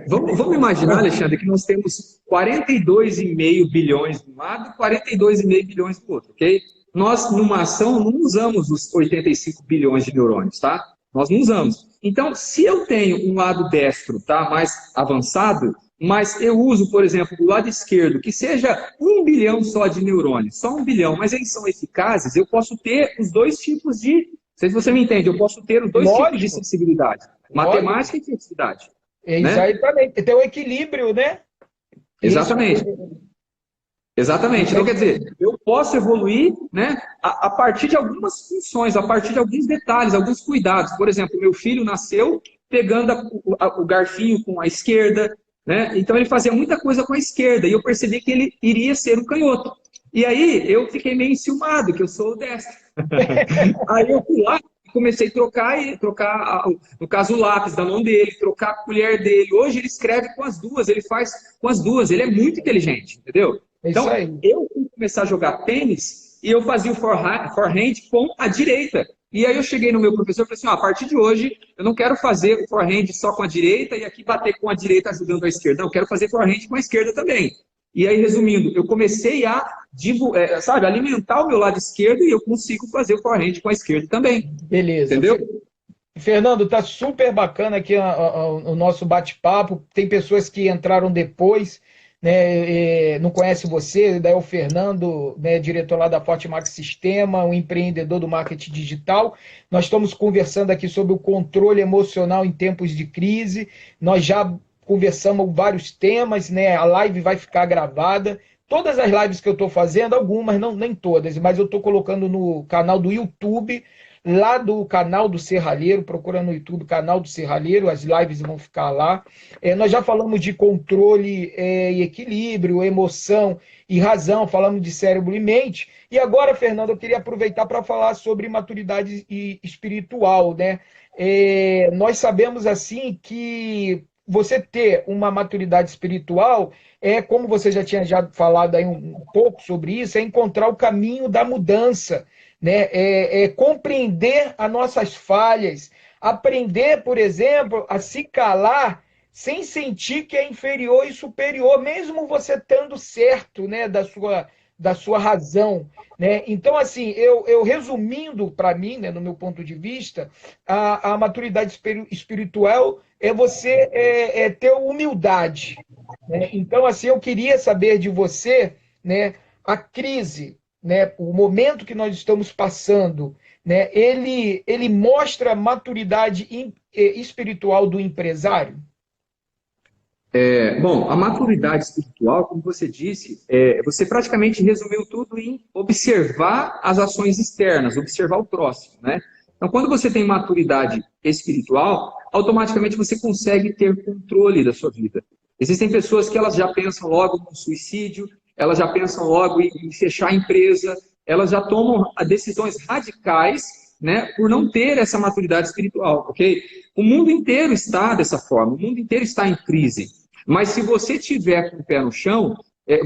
Vamos imaginar, Alexandre, que nós temos 42,5 bilhões de um lado e 42,5 bilhões do outro, ok? Nós, numa ação, não usamos os 85 bilhões de neurônios, tá? Nós não usamos. Então, se eu tenho um lado destro, tá, mais avançado, mas eu uso, por exemplo, do lado esquerdo, que seja 1 bilhão só de neurônios, só 1 bilhão, mas eles são eficazes, eu posso ter os dois tipos de... Não sei se você me entende, eu posso ter os dois tipos de sensibilidade, matemática e criatividade. Exatamente. Tem um equilíbrio, né? Exatamente. Exatamente. Então, quer dizer, eu posso evoluir, né, a partir de algumas funções, a partir de alguns detalhes, alguns cuidados. Por exemplo, meu filho nasceu pegando o garfinho com a esquerda, né? Então ele fazia muita coisa com a esquerda e eu percebi que ele iria ser um canhoto. E aí eu fiquei meio enciumado, que eu sou destro. Aí eu fui lá e comecei a trocar, no caso, o lápis da mão dele, trocar a colher dele. Hoje ele escreve com as duas, ele faz com as duas, ele é muito inteligente, entendeu? É isso Então, aí. eu fui começar a jogar tênis e eu fazia o forehand com a direita. E aí eu cheguei no meu professor e falei assim, ó, a partir de hoje eu não quero fazer o forehand só com a direita e aqui bater com a direita ajudando a esquerda. Não, eu quero fazer forehand com a esquerda também. E aí, resumindo, eu comecei a, sabe, alimentar o meu lado esquerdo e eu consigo fazer o forehand com a esquerda também. Beleza. Entendeu? Fernando, tá super bacana aqui o nosso bate-papo. Tem pessoas que entraram depois, né, não conhece você, daí é o Fernando, né, diretor lá da Fortemax Sistema, um empreendedor do marketing digital. Nós estamos conversando aqui sobre o controle emocional em tempos de crise. Nós já conversamos vários temas, né? A live vai ficar gravada. Todas as lives que eu estou fazendo, algumas, não, nem todas, mas eu estou colocando no canal do YouTube, lá do canal do Serralheiro, procura no YouTube, canal do Serralheiro, as lives vão ficar lá. Nós já falamos de controle e equilíbrio, emoção e razão, falamos de cérebro e mente. E agora, Fernando, eu queria aproveitar para falar sobre maturidade espiritual, né? Nós sabemos assim que você ter uma maturidade espiritual como você já falado aí um pouco sobre isso, é encontrar o caminho da mudança, né? Compreender as nossas falhas, aprender, por exemplo, a se calar sem sentir que é inferior e superior, mesmo você estando certo, né, da sua razão, né? Então, assim, eu resumindo para mim, né, no meu ponto de vista, a maturidade espiritual é você ter humildade, né? Então, assim, eu queria saber de você, né, a crise, né, o momento que nós estamos passando, né, ele mostra a maturidade espiritual do empresário? Bom, a maturidade espiritual, como você disse, você praticamente resumiu tudo em observar as ações externas, observar o próximo, né? Então, quando você tem maturidade espiritual, automaticamente você consegue ter controle da sua vida. Existem pessoas que elas já pensam logo no suicídio, elas já pensam logo em fechar a empresa, elas já tomam decisões radicais, né, por não ter essa maturidade espiritual, ok? O mundo inteiro está dessa forma, o mundo inteiro está em crise. Mas se você tiver com o pé no chão,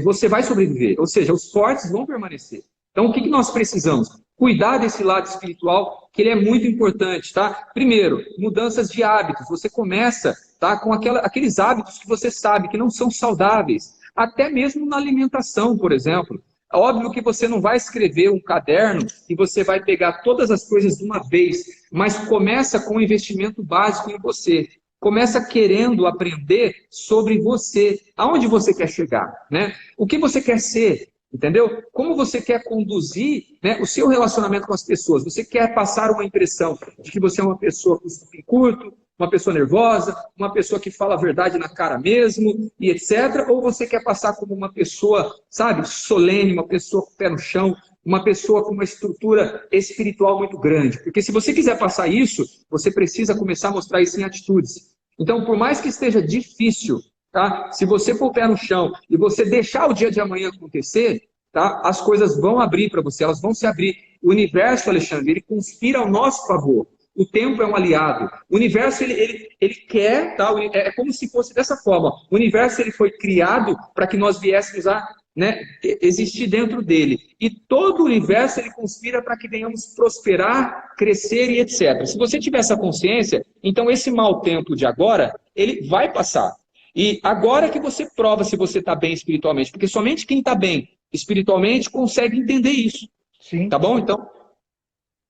você vai sobreviver. Ou seja, os fortes vão permanecer. Então, o que nós precisamos? Cuidar desse lado espiritual, que ele é muito importante, tá? Primeiro, mudanças de hábitos. Você começa, tá, com aqueles hábitos que você sabe que não são saudáveis. Até mesmo na alimentação, por exemplo. É óbvio que você não vai escrever um caderno e você vai pegar todas as coisas de uma vez, mas começa com um investimento básico em você. Começa querendo aprender sobre você, aonde você quer chegar, né? O que você quer ser, entendeu? Como você quer conduzir, né, o seu relacionamento com as pessoas. Você quer passar uma impressão de que você é uma pessoa com estupim curto, uma pessoa nervosa, uma pessoa que fala a verdade na cara mesmo, e etc. Ou você quer passar como uma pessoa, sabe, solene, uma pessoa com o pé no chão, uma pessoa com uma estrutura espiritual muito grande. Porque se você quiser passar isso, você precisa começar a mostrar isso em atitudes. Então, por mais que esteja difícil, tá? Se você pôr o pé no chão e você deixar o dia de amanhã acontecer, tá? As coisas vão abrir para você, elas vão se abrir. O universo, Alexandre, ele conspira ao nosso favor. O tempo é um aliado. O universo, ele quer, tá? É como se fosse dessa forma. O universo, ele foi criado para que nós viéssemos a, né, existir dentro dele. E todo o universo, ele conspira para que venhamos prosperar, crescer e etc. Se você tiver essa consciência, então esse mau tempo de agora, ele vai passar. E agora que você prova se você está bem espiritualmente, porque somente quem está bem espiritualmente consegue entender isso. Sim. Tá bom? Então,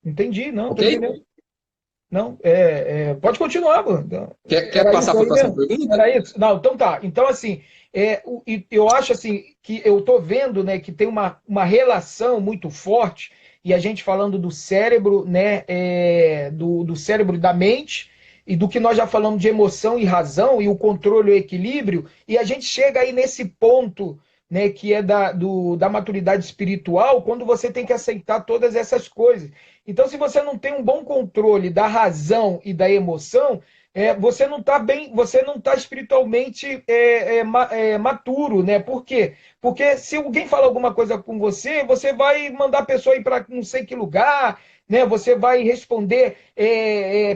Entendi, não, estou ok? entendendo. Não, pode continuar, mano. Quer Era passar isso para a aí próxima mesmo? pergunta? Era isso? Não, então tá. Então, assim, eu acho assim que eu tô vendo, né, que tem uma relação muito forte, e a gente falando do cérebro, né, do cérebro e da mente, e do que nós já falamos de emoção e razão, e o controle e o equilíbrio, e a gente chega aí nesse ponto, né, que é da maturidade espiritual, quando você tem que aceitar todas essas coisas. Então, se você não tem um bom controle da razão e da emoção, você não está bem, você não está espiritualmente maturo, né? Por quê? Porque se alguém fala alguma coisa com você, você vai mandar a pessoa ir para não sei que lugar, né? Você vai responder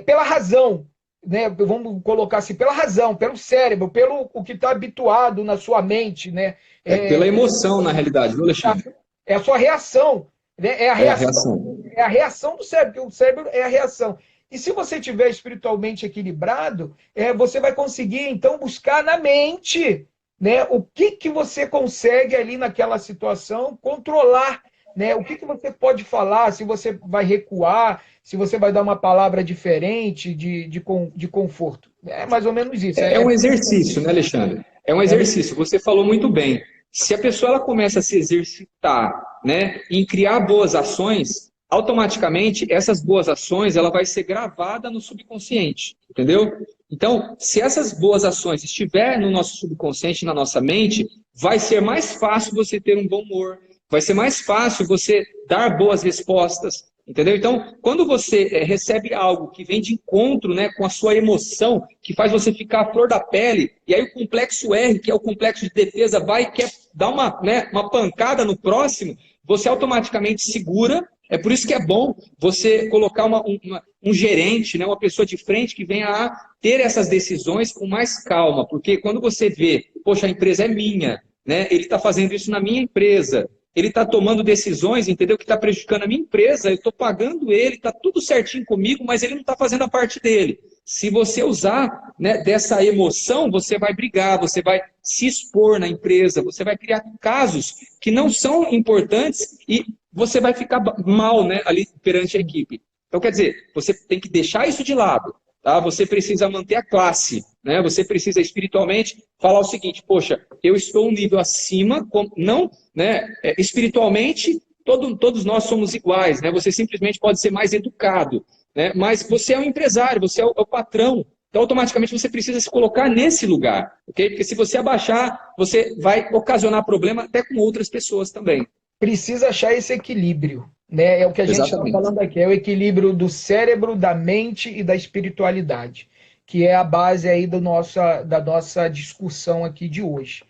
pela razão, né? Vamos colocar assim, pela razão, pelo cérebro, pelo o que está habituado na sua mente, né? Pela emoção, na realidade, viu, Alexandre? É a sua reação, né? É a reação. É a reação do cérebro, porque o cérebro é a reação. E se você estiver espiritualmente equilibrado, você vai conseguir, então, buscar na mente, né, o que você consegue ali naquela situação controlar, né? O que você pode falar, se você vai recuar, se você vai dar uma palavra diferente de conforto. É mais ou menos isso. É um exercício, né, Alexandre? É um É exercício. Você falou muito bem. Se a pessoa ela começa a se exercitar, né, em criar boas ações, automaticamente essas boas ações ela vai ser gravada no subconsciente, entendeu? Então, se essas boas ações estiver no nosso subconsciente, na nossa mente, vai ser mais fácil você ter um bom humor, vai ser mais fácil você dar boas respostas, entendeu? Então, quando você recebe algo que vem de encontro, né, com a sua emoção, que faz você ficar à flor da pele, e aí o complexo R, que é o complexo de defesa, vai e quer dar uma pancada no próximo, você automaticamente segura. É por isso que é bom você colocar um gerente, né, uma pessoa de frente que venha a ter essas decisões com mais calma, porque quando você vê, poxa, a empresa é minha, né, ele está fazendo isso na minha empresa, ele está tomando decisões, entendeu? Que está prejudicando a minha empresa, eu estou pagando ele, está tudo certinho comigo, mas ele não está fazendo a parte dele. Se você usar, né, dessa emoção, você vai brigar, você vai se expor na empresa, você vai criar casos que não são importantes e você vai ficar mal, né, ali perante a equipe. Então, quer dizer, você tem que deixar isso de lado. Tá? Você precisa manter a classe, né? Você precisa espiritualmente falar o seguinte: poxa, eu estou um nível acima, não, né? Espiritualmente, todos nós somos iguais, né? Você simplesmente pode ser mais educado, né? Mas você é um empresário, você é o patrão. Então, automaticamente, você precisa se colocar nesse lugar, ok? Porque se você abaixar, você vai ocasionar problema até com outras pessoas também. Precisa achar esse equilíbrio, né? É o que a gente está Exatamente. falando aqui, é o equilíbrio do cérebro, da mente e da espiritualidade, que é a base aí da nossa discussão aqui de hoje.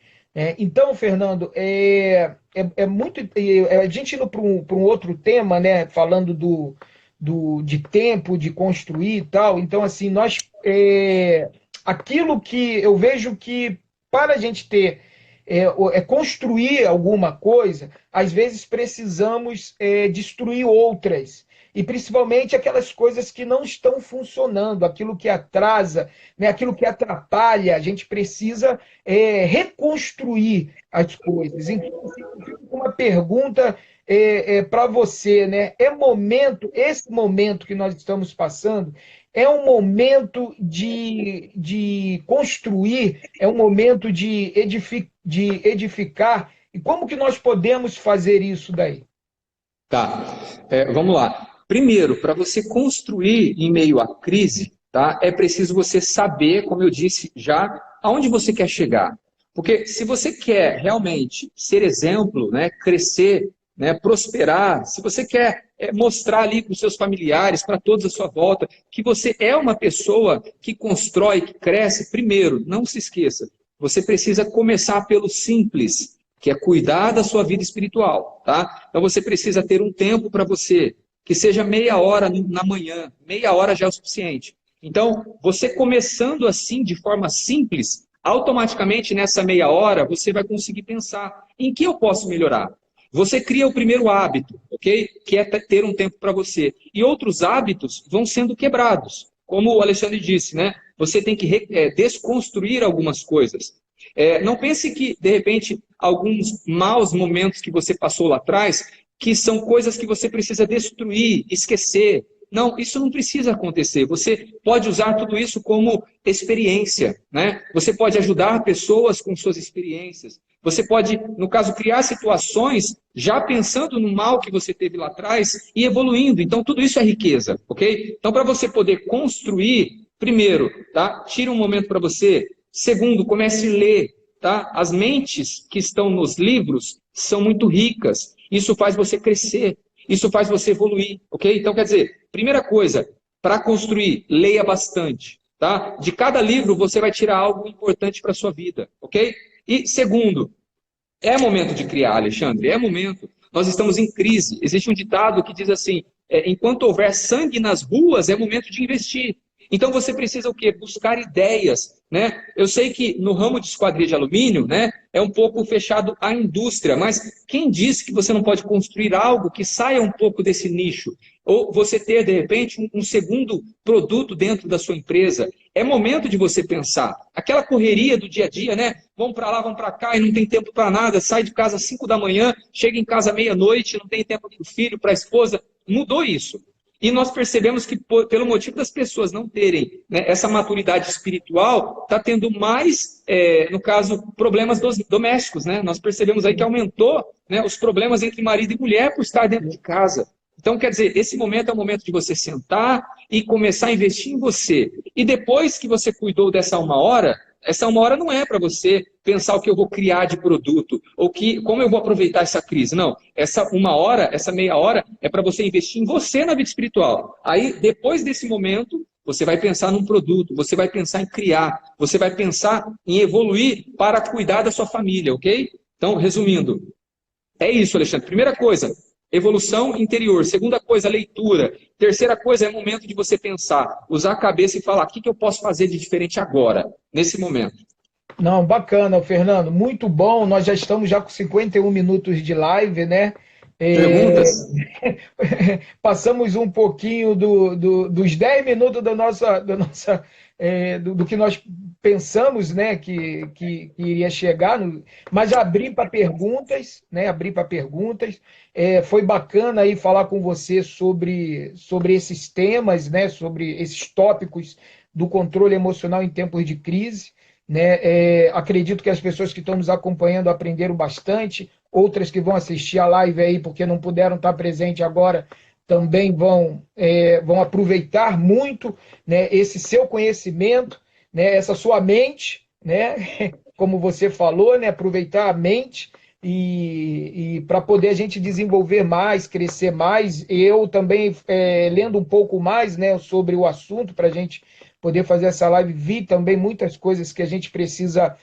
Então, Fernando, muito. A gente indo para um outro tema, né? Falando de tempo, de construir e tal. Então, assim, aquilo que eu vejo que para a gente ter construir alguma coisa, às vezes precisamos destruir outras. E principalmente aquelas coisas que não estão funcionando, aquilo que atrasa, né, aquilo que atrapalha, a gente precisa reconstruir as coisas. Então, assim, eu fico com uma pergunta para você, né? Esse momento que nós estamos passando, é um momento de construir, é um momento de edificar. E como que nós podemos fazer isso daí? Tá, vamos lá. Primeiro, para você construir em meio à crise, tá, é preciso você saber, como eu disse já, aonde você quer chegar. Porque se você quer realmente ser exemplo, né, crescer, né, prosperar, se você quer mostrar ali para os seus familiares, para todos à sua volta, que você é uma pessoa que constrói, que cresce, primeiro, não se esqueça, você precisa começar pelo simples, que é cuidar da sua vida espiritual, tá? Então você precisa ter um tempo para você, que seja meia hora na manhã, meia hora já é o suficiente. Então, você começando assim, de forma simples, automaticamente nessa meia hora você vai conseguir pensar em que eu posso melhorar. Você cria o primeiro hábito, ok? Que é ter um tempo para você. E outros hábitos vão sendo quebrados. Como o Alexandre disse, né? Você tem que desconstruir algumas coisas. Não pense que, de repente, alguns maus momentos que você passou lá atrás, que são coisas que você precisa destruir, esquecer. Não, isso não precisa acontecer. Você pode usar tudo isso como experiência, né? Você pode ajudar pessoas com suas experiências. Você pode, no caso, criar situações já pensando no mal que você teve lá atrás e evoluindo. Então, tudo isso é riqueza, ok? Então, para você poder construir, primeiro, tá? Tira um momento para você. Segundo, comece a ler, tá? As mentes que estão nos livros são muito ricas. Isso faz você crescer. Isso faz você evoluir, ok? Então, quer dizer, primeira coisa, para construir, leia bastante. tá? De cada livro você vai tirar algo importante para a sua vida, ok? E segundo, é momento de criar, Alexandre, é momento. Nós estamos em crise. Existe um ditado que diz assim, enquanto houver sangue nas ruas, é momento de investir. Então você precisa o quê? Buscar ideias, né? Eu sei que no ramo de esquadria de alumínio, né, é um pouco fechado à indústria, mas quem disse que você não pode construir algo que saia um pouco desse nicho? Ou você ter, de repente, um segundo produto dentro da sua empresa? É momento de você pensar. Aquela correria do dia a dia, né? Vamos para lá, vamos para cá e não tem tempo para nada. Sai de casa às 5 da manhã, chega em casa à meia-noite, não tem tempo para o filho, para a esposa. Mudou isso. E nós percebemos que, pelo motivo das pessoas não terem, né, essa maturidade espiritual, está tendo mais, no caso, problemas domésticos. Né? Nós percebemos aí que aumentou, né, os problemas entre marido e mulher por estar dentro de casa. Então, quer dizer, esse momento é o momento de você sentar e começar a investir em você. E depois que você cuidou dessa uma hora, essa uma hora não é para você pensar o que eu vou criar de produto, ou como eu vou aproveitar essa crise. Não, essa uma hora, essa meia hora, é para você investir em você na vida espiritual. Aí, depois desse momento, você vai pensar num produto, você vai pensar em criar, você vai pensar em evoluir para cuidar da sua família, ok? Então, resumindo, é isso, Alexandre. Primeira coisa, evolução interior. Segunda coisa, leitura. Terceira coisa, é momento de você pensar, usar a cabeça e falar, o que eu posso fazer de diferente agora, nesse momento. Não, bacana, Fernando, muito bom. Nós já estamos já com 51 minutos de live, né? Perguntas? Passamos um pouquinho dos 10 minutos do que nós pensamos, né, que iria chegar, mas abri para perguntas, né? Abri para perguntas. Foi bacana aí falar com você sobre esses temas, né? Sobre esses tópicos do controle emocional em tempos de crise. Né? Acredito que as pessoas que estão nos acompanhando aprenderam bastante, outras que vão assistir a live aí porque não puderam estar presentes agora também vão aproveitar muito, né, esse seu conhecimento, né, essa sua mente, né, como você falou, né, aproveitar a mente e para poder a gente desenvolver mais, crescer mais. Eu também, lendo um pouco mais, né, sobre o assunto, para a gente poder fazer essa live, vi também muitas coisas que a gente precisa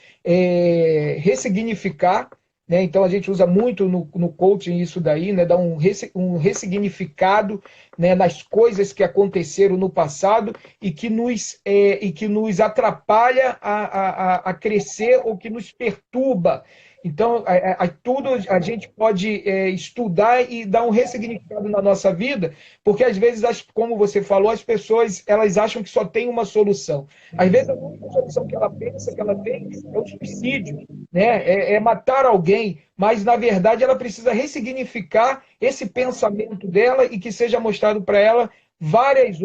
ressignificar, né? Então a gente usa muito no coaching isso daí, né? Dar um ressignificado, né, nas coisas que aconteceram no passado e que nos atrapalha a crescer ou que nos perturba. Então, tudo a gente pode estudar e dar um ressignificado na nossa vida, porque às vezes, como você falou, as pessoas elas acham que só tem uma solução. Às vezes, a única solução que ela pensa que ela tem é o suicídio, né? É matar alguém, mas na verdade ela precisa ressignificar esse pensamento dela e que seja mostrado para ela vários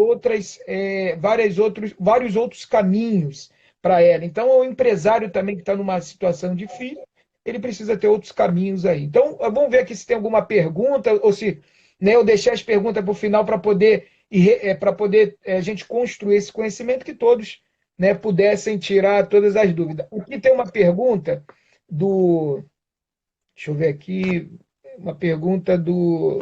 outros caminhos para ela. Então, o empresário também que está numa situação difícil, ele precisa ter outros caminhos aí. Então, vamos ver aqui se tem alguma pergunta, ou se, né, eu deixei as perguntas para o final para poder a gente construir esse conhecimento que todos, né, pudessem tirar todas as dúvidas. Aqui tem uma pergunta do. Deixa eu ver aqui. Uma pergunta do.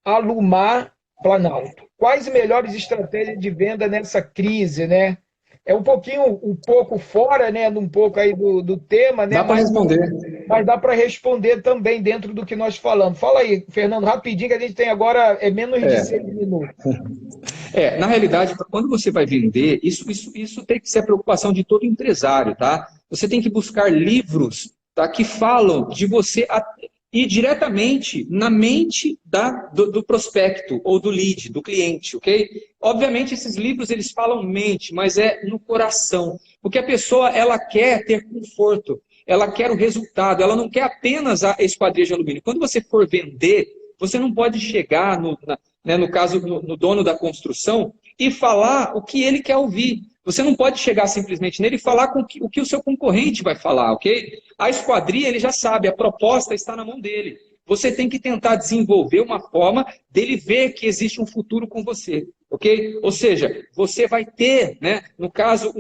Alumar Planalto. Quais melhores estratégias de venda nessa crise, né? É um pouco fora, né? Um pouco aí do tema, né? Dá para responder. Mas dá para responder também dentro do que nós falamos. Fala aí, Fernando, rapidinho, que a gente tem agora menos de 6 minutos. Na realidade, quando você vai vender, isso tem que ser a preocupação de todo empresário, tá? Você tem que buscar livros, tá, que falam de você ir diretamente na mente do prospecto ou do lead, do cliente, ok? Obviamente, esses livros, eles falam mente, mas é no coração. Porque a pessoa, ela quer ter conforto, ela quer o resultado, ela não quer apenas a esquadria de alumínio. Quando você for vender, você não pode chegar, no caso, no dono da construção, e falar o que ele quer ouvir. Você não pode chegar simplesmente nele e falar o que o seu concorrente vai falar, ok? A esquadria, ele já sabe, a proposta está na mão dele. Você tem que tentar desenvolver uma forma dele ver que existe um futuro com você, ok? Ou seja, você vai ter, né, no caso,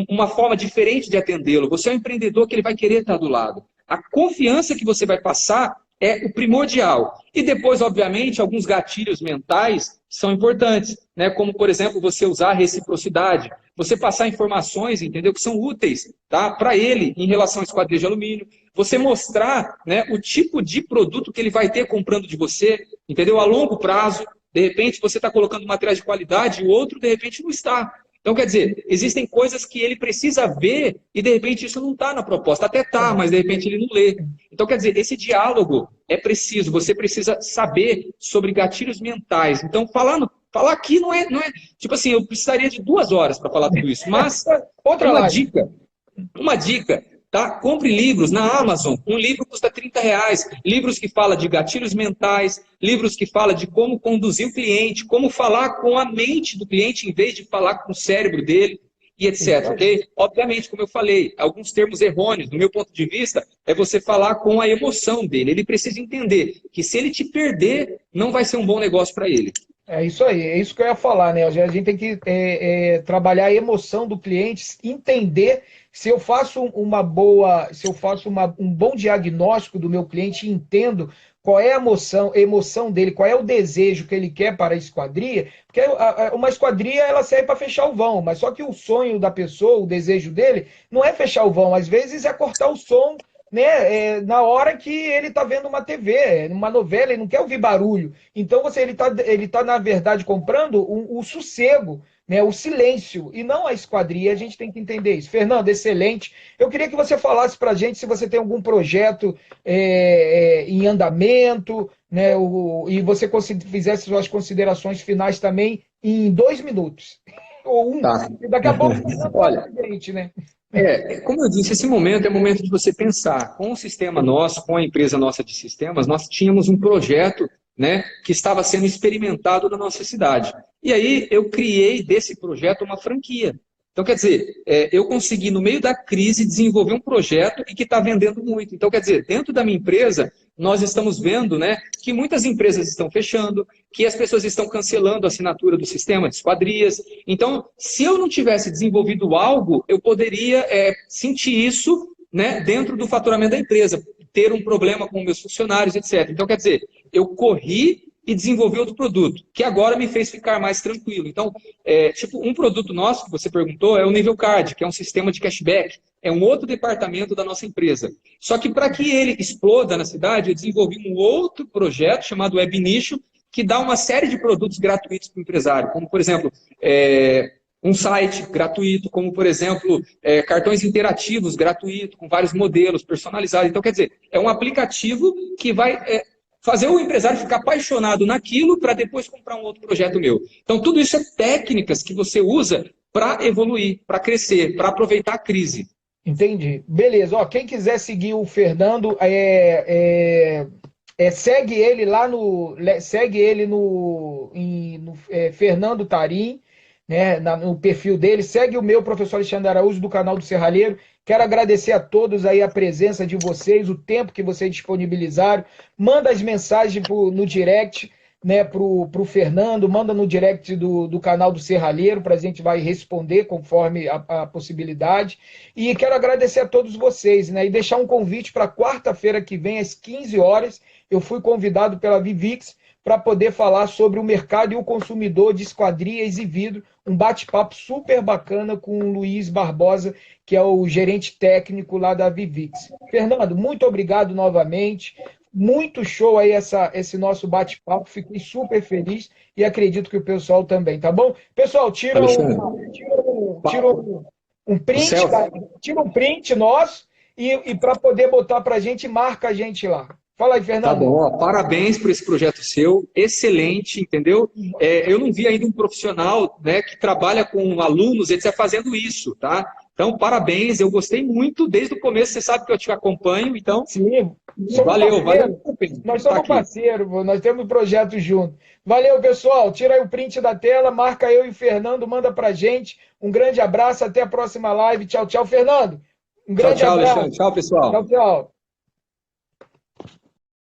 uma forma diferente de atendê-lo. Você é um empreendedor que ele vai querer estar do lado. A confiança que você vai passar é o primordial. E depois, obviamente, alguns gatilhos mentais são importantes, né? Como, por exemplo, você usar a reciprocidade, você passar informações, entendeu, que são úteis, tá, para ele em relação à esquadria de alumínio, você mostrar, né, o tipo de produto que ele vai ter comprando de você, entendeu, a longo prazo. De repente, você está colocando materiais de qualidade e o outro, de repente, não está. Então, quer dizer, existem coisas que ele precisa ver e, de repente, isso não está na proposta. Até está, mas, de repente, ele não lê. Então, quer dizer, esse diálogo é preciso. Você precisa saber sobre gatilhos mentais. Então, falar aqui não é... Tipo assim, eu precisaria de 2 horas para falar tudo isso. Mas, Outra live. Uma dica, tá? Compre livros na Amazon. Um livro custa R$ 30. Livros que falam de gatilhos mentais, livros que falam de como conduzir o cliente, como falar com a mente do cliente em vez de falar com o cérebro dele, e etc. Ok? Obviamente, como eu falei, alguns termos errôneos, do meu ponto de vista, é você falar com a emoção dele. Ele precisa entender que se ele te perder, não vai ser um bom negócio para ele. É isso aí, é isso que eu ia falar, né? A gente tem que trabalhar a emoção do cliente, entender se eu faço um bom diagnóstico do meu cliente e entendo qual é a emoção dele, qual é o desejo que ele quer para a esquadria, porque uma esquadria ela serve para fechar o vão, mas só que o sonho da pessoa, o desejo dele, não é fechar o vão, às vezes é cortar o som, né, na hora que ele está vendo uma TV, uma novela, ele não quer ouvir barulho. Então ele tá na verdade comprando o sossego, né, o silêncio, e não a esquadria. A gente tem que entender isso. Fernando, excelente. Eu queria que você falasse para a gente se você tem algum projeto em andamento, né, e você fizesse suas considerações finais também em 2 minutos. Ou um. Tá. Daqui a pouco você Olha, gente, né? Como eu disse, esse momento é o momento de você pensar. Com o sistema nosso, com a empresa nossa de sistemas, nós tínhamos um projeto, né, que estava sendo experimentado na nossa cidade. E aí eu criei desse projeto uma franquia. Então, quer dizer, eu consegui, no meio da crise, desenvolver um projeto e que está vendendo muito. Então, quer dizer, dentro da minha empresa, nós estamos vendo, né, que muitas empresas estão fechando, que as pessoas estão cancelando a assinatura do sistema de esquadrias. Então, se eu não tivesse desenvolvido algo, eu poderia sentir isso, né, dentro do faturamento da empresa, ter um problema com meus funcionários, etc. Então, quer dizer, eu corri e desenvolvi outro produto, que agora me fez ficar mais tranquilo. Então, tipo, um produto nosso, que você perguntou, é o Nível Card, que é um sistema de cashback. É um outro departamento da nossa empresa. Só que para que ele exploda na cidade, eu desenvolvi um outro projeto chamado Web Nicho, que dá uma série de produtos gratuitos para o empresário, como, por exemplo, um site gratuito, como, por exemplo, cartões interativos gratuitos, com vários modelos personalizados. Então, quer dizer, é um aplicativo que vai fazer o empresário ficar apaixonado naquilo para depois comprar um outro projeto meu. Então, tudo isso é técnicas que você usa para evoluir, para crescer, para aproveitar a crise. Entendi. Beleza. Ó, quem quiser seguir o Fernando, segue ele lá no Fernando Tarim, né, no perfil dele. Segue o meu professor Alexandre Araújo do canal do Serralheiro. Quero agradecer a todos aí a presença de vocês, o tempo que vocês disponibilizaram. Manda as mensagens no direct, né, pro Fernando, manda no direct do canal do Serralheiro, para a gente vai responder conforme a possibilidade. E quero agradecer a todos vocês, né, e deixar um convite para quarta-feira que vem, às 15 horas. Eu fui convidado pela Vivix para poder falar sobre o mercado e o consumidor de esquadrias e vidro, um bate-papo super bacana com o Luiz Barbosa, que é o gerente técnico lá da Vivix. Fernando, muito obrigado novamente. Muito show aí esse nosso bate-papo. Fiquei super feliz e acredito que o pessoal também, tá bom? Pessoal, tira um print nosso e para poder botar para a gente, marca a gente lá. Fala aí, Fernando. Tá bom, ó, parabéns por esse projeto seu, excelente, entendeu? Eu não vi ainda um profissional, né, que trabalha com alunos, etc., fazendo isso, tá? Então, parabéns, eu gostei muito, desde o começo, você sabe que eu te acompanho, então... Sim, valeu. Nós somos parceiros, nós temos projetos juntos. Valeu, pessoal, tira aí o print da tela, marca eu e o Fernando, manda pra gente. Um grande abraço, até a próxima live. Tchau, tchau, Fernando. Um grande tchau, abraço. Alexandre. Tchau, pessoal. Tchau, tchau.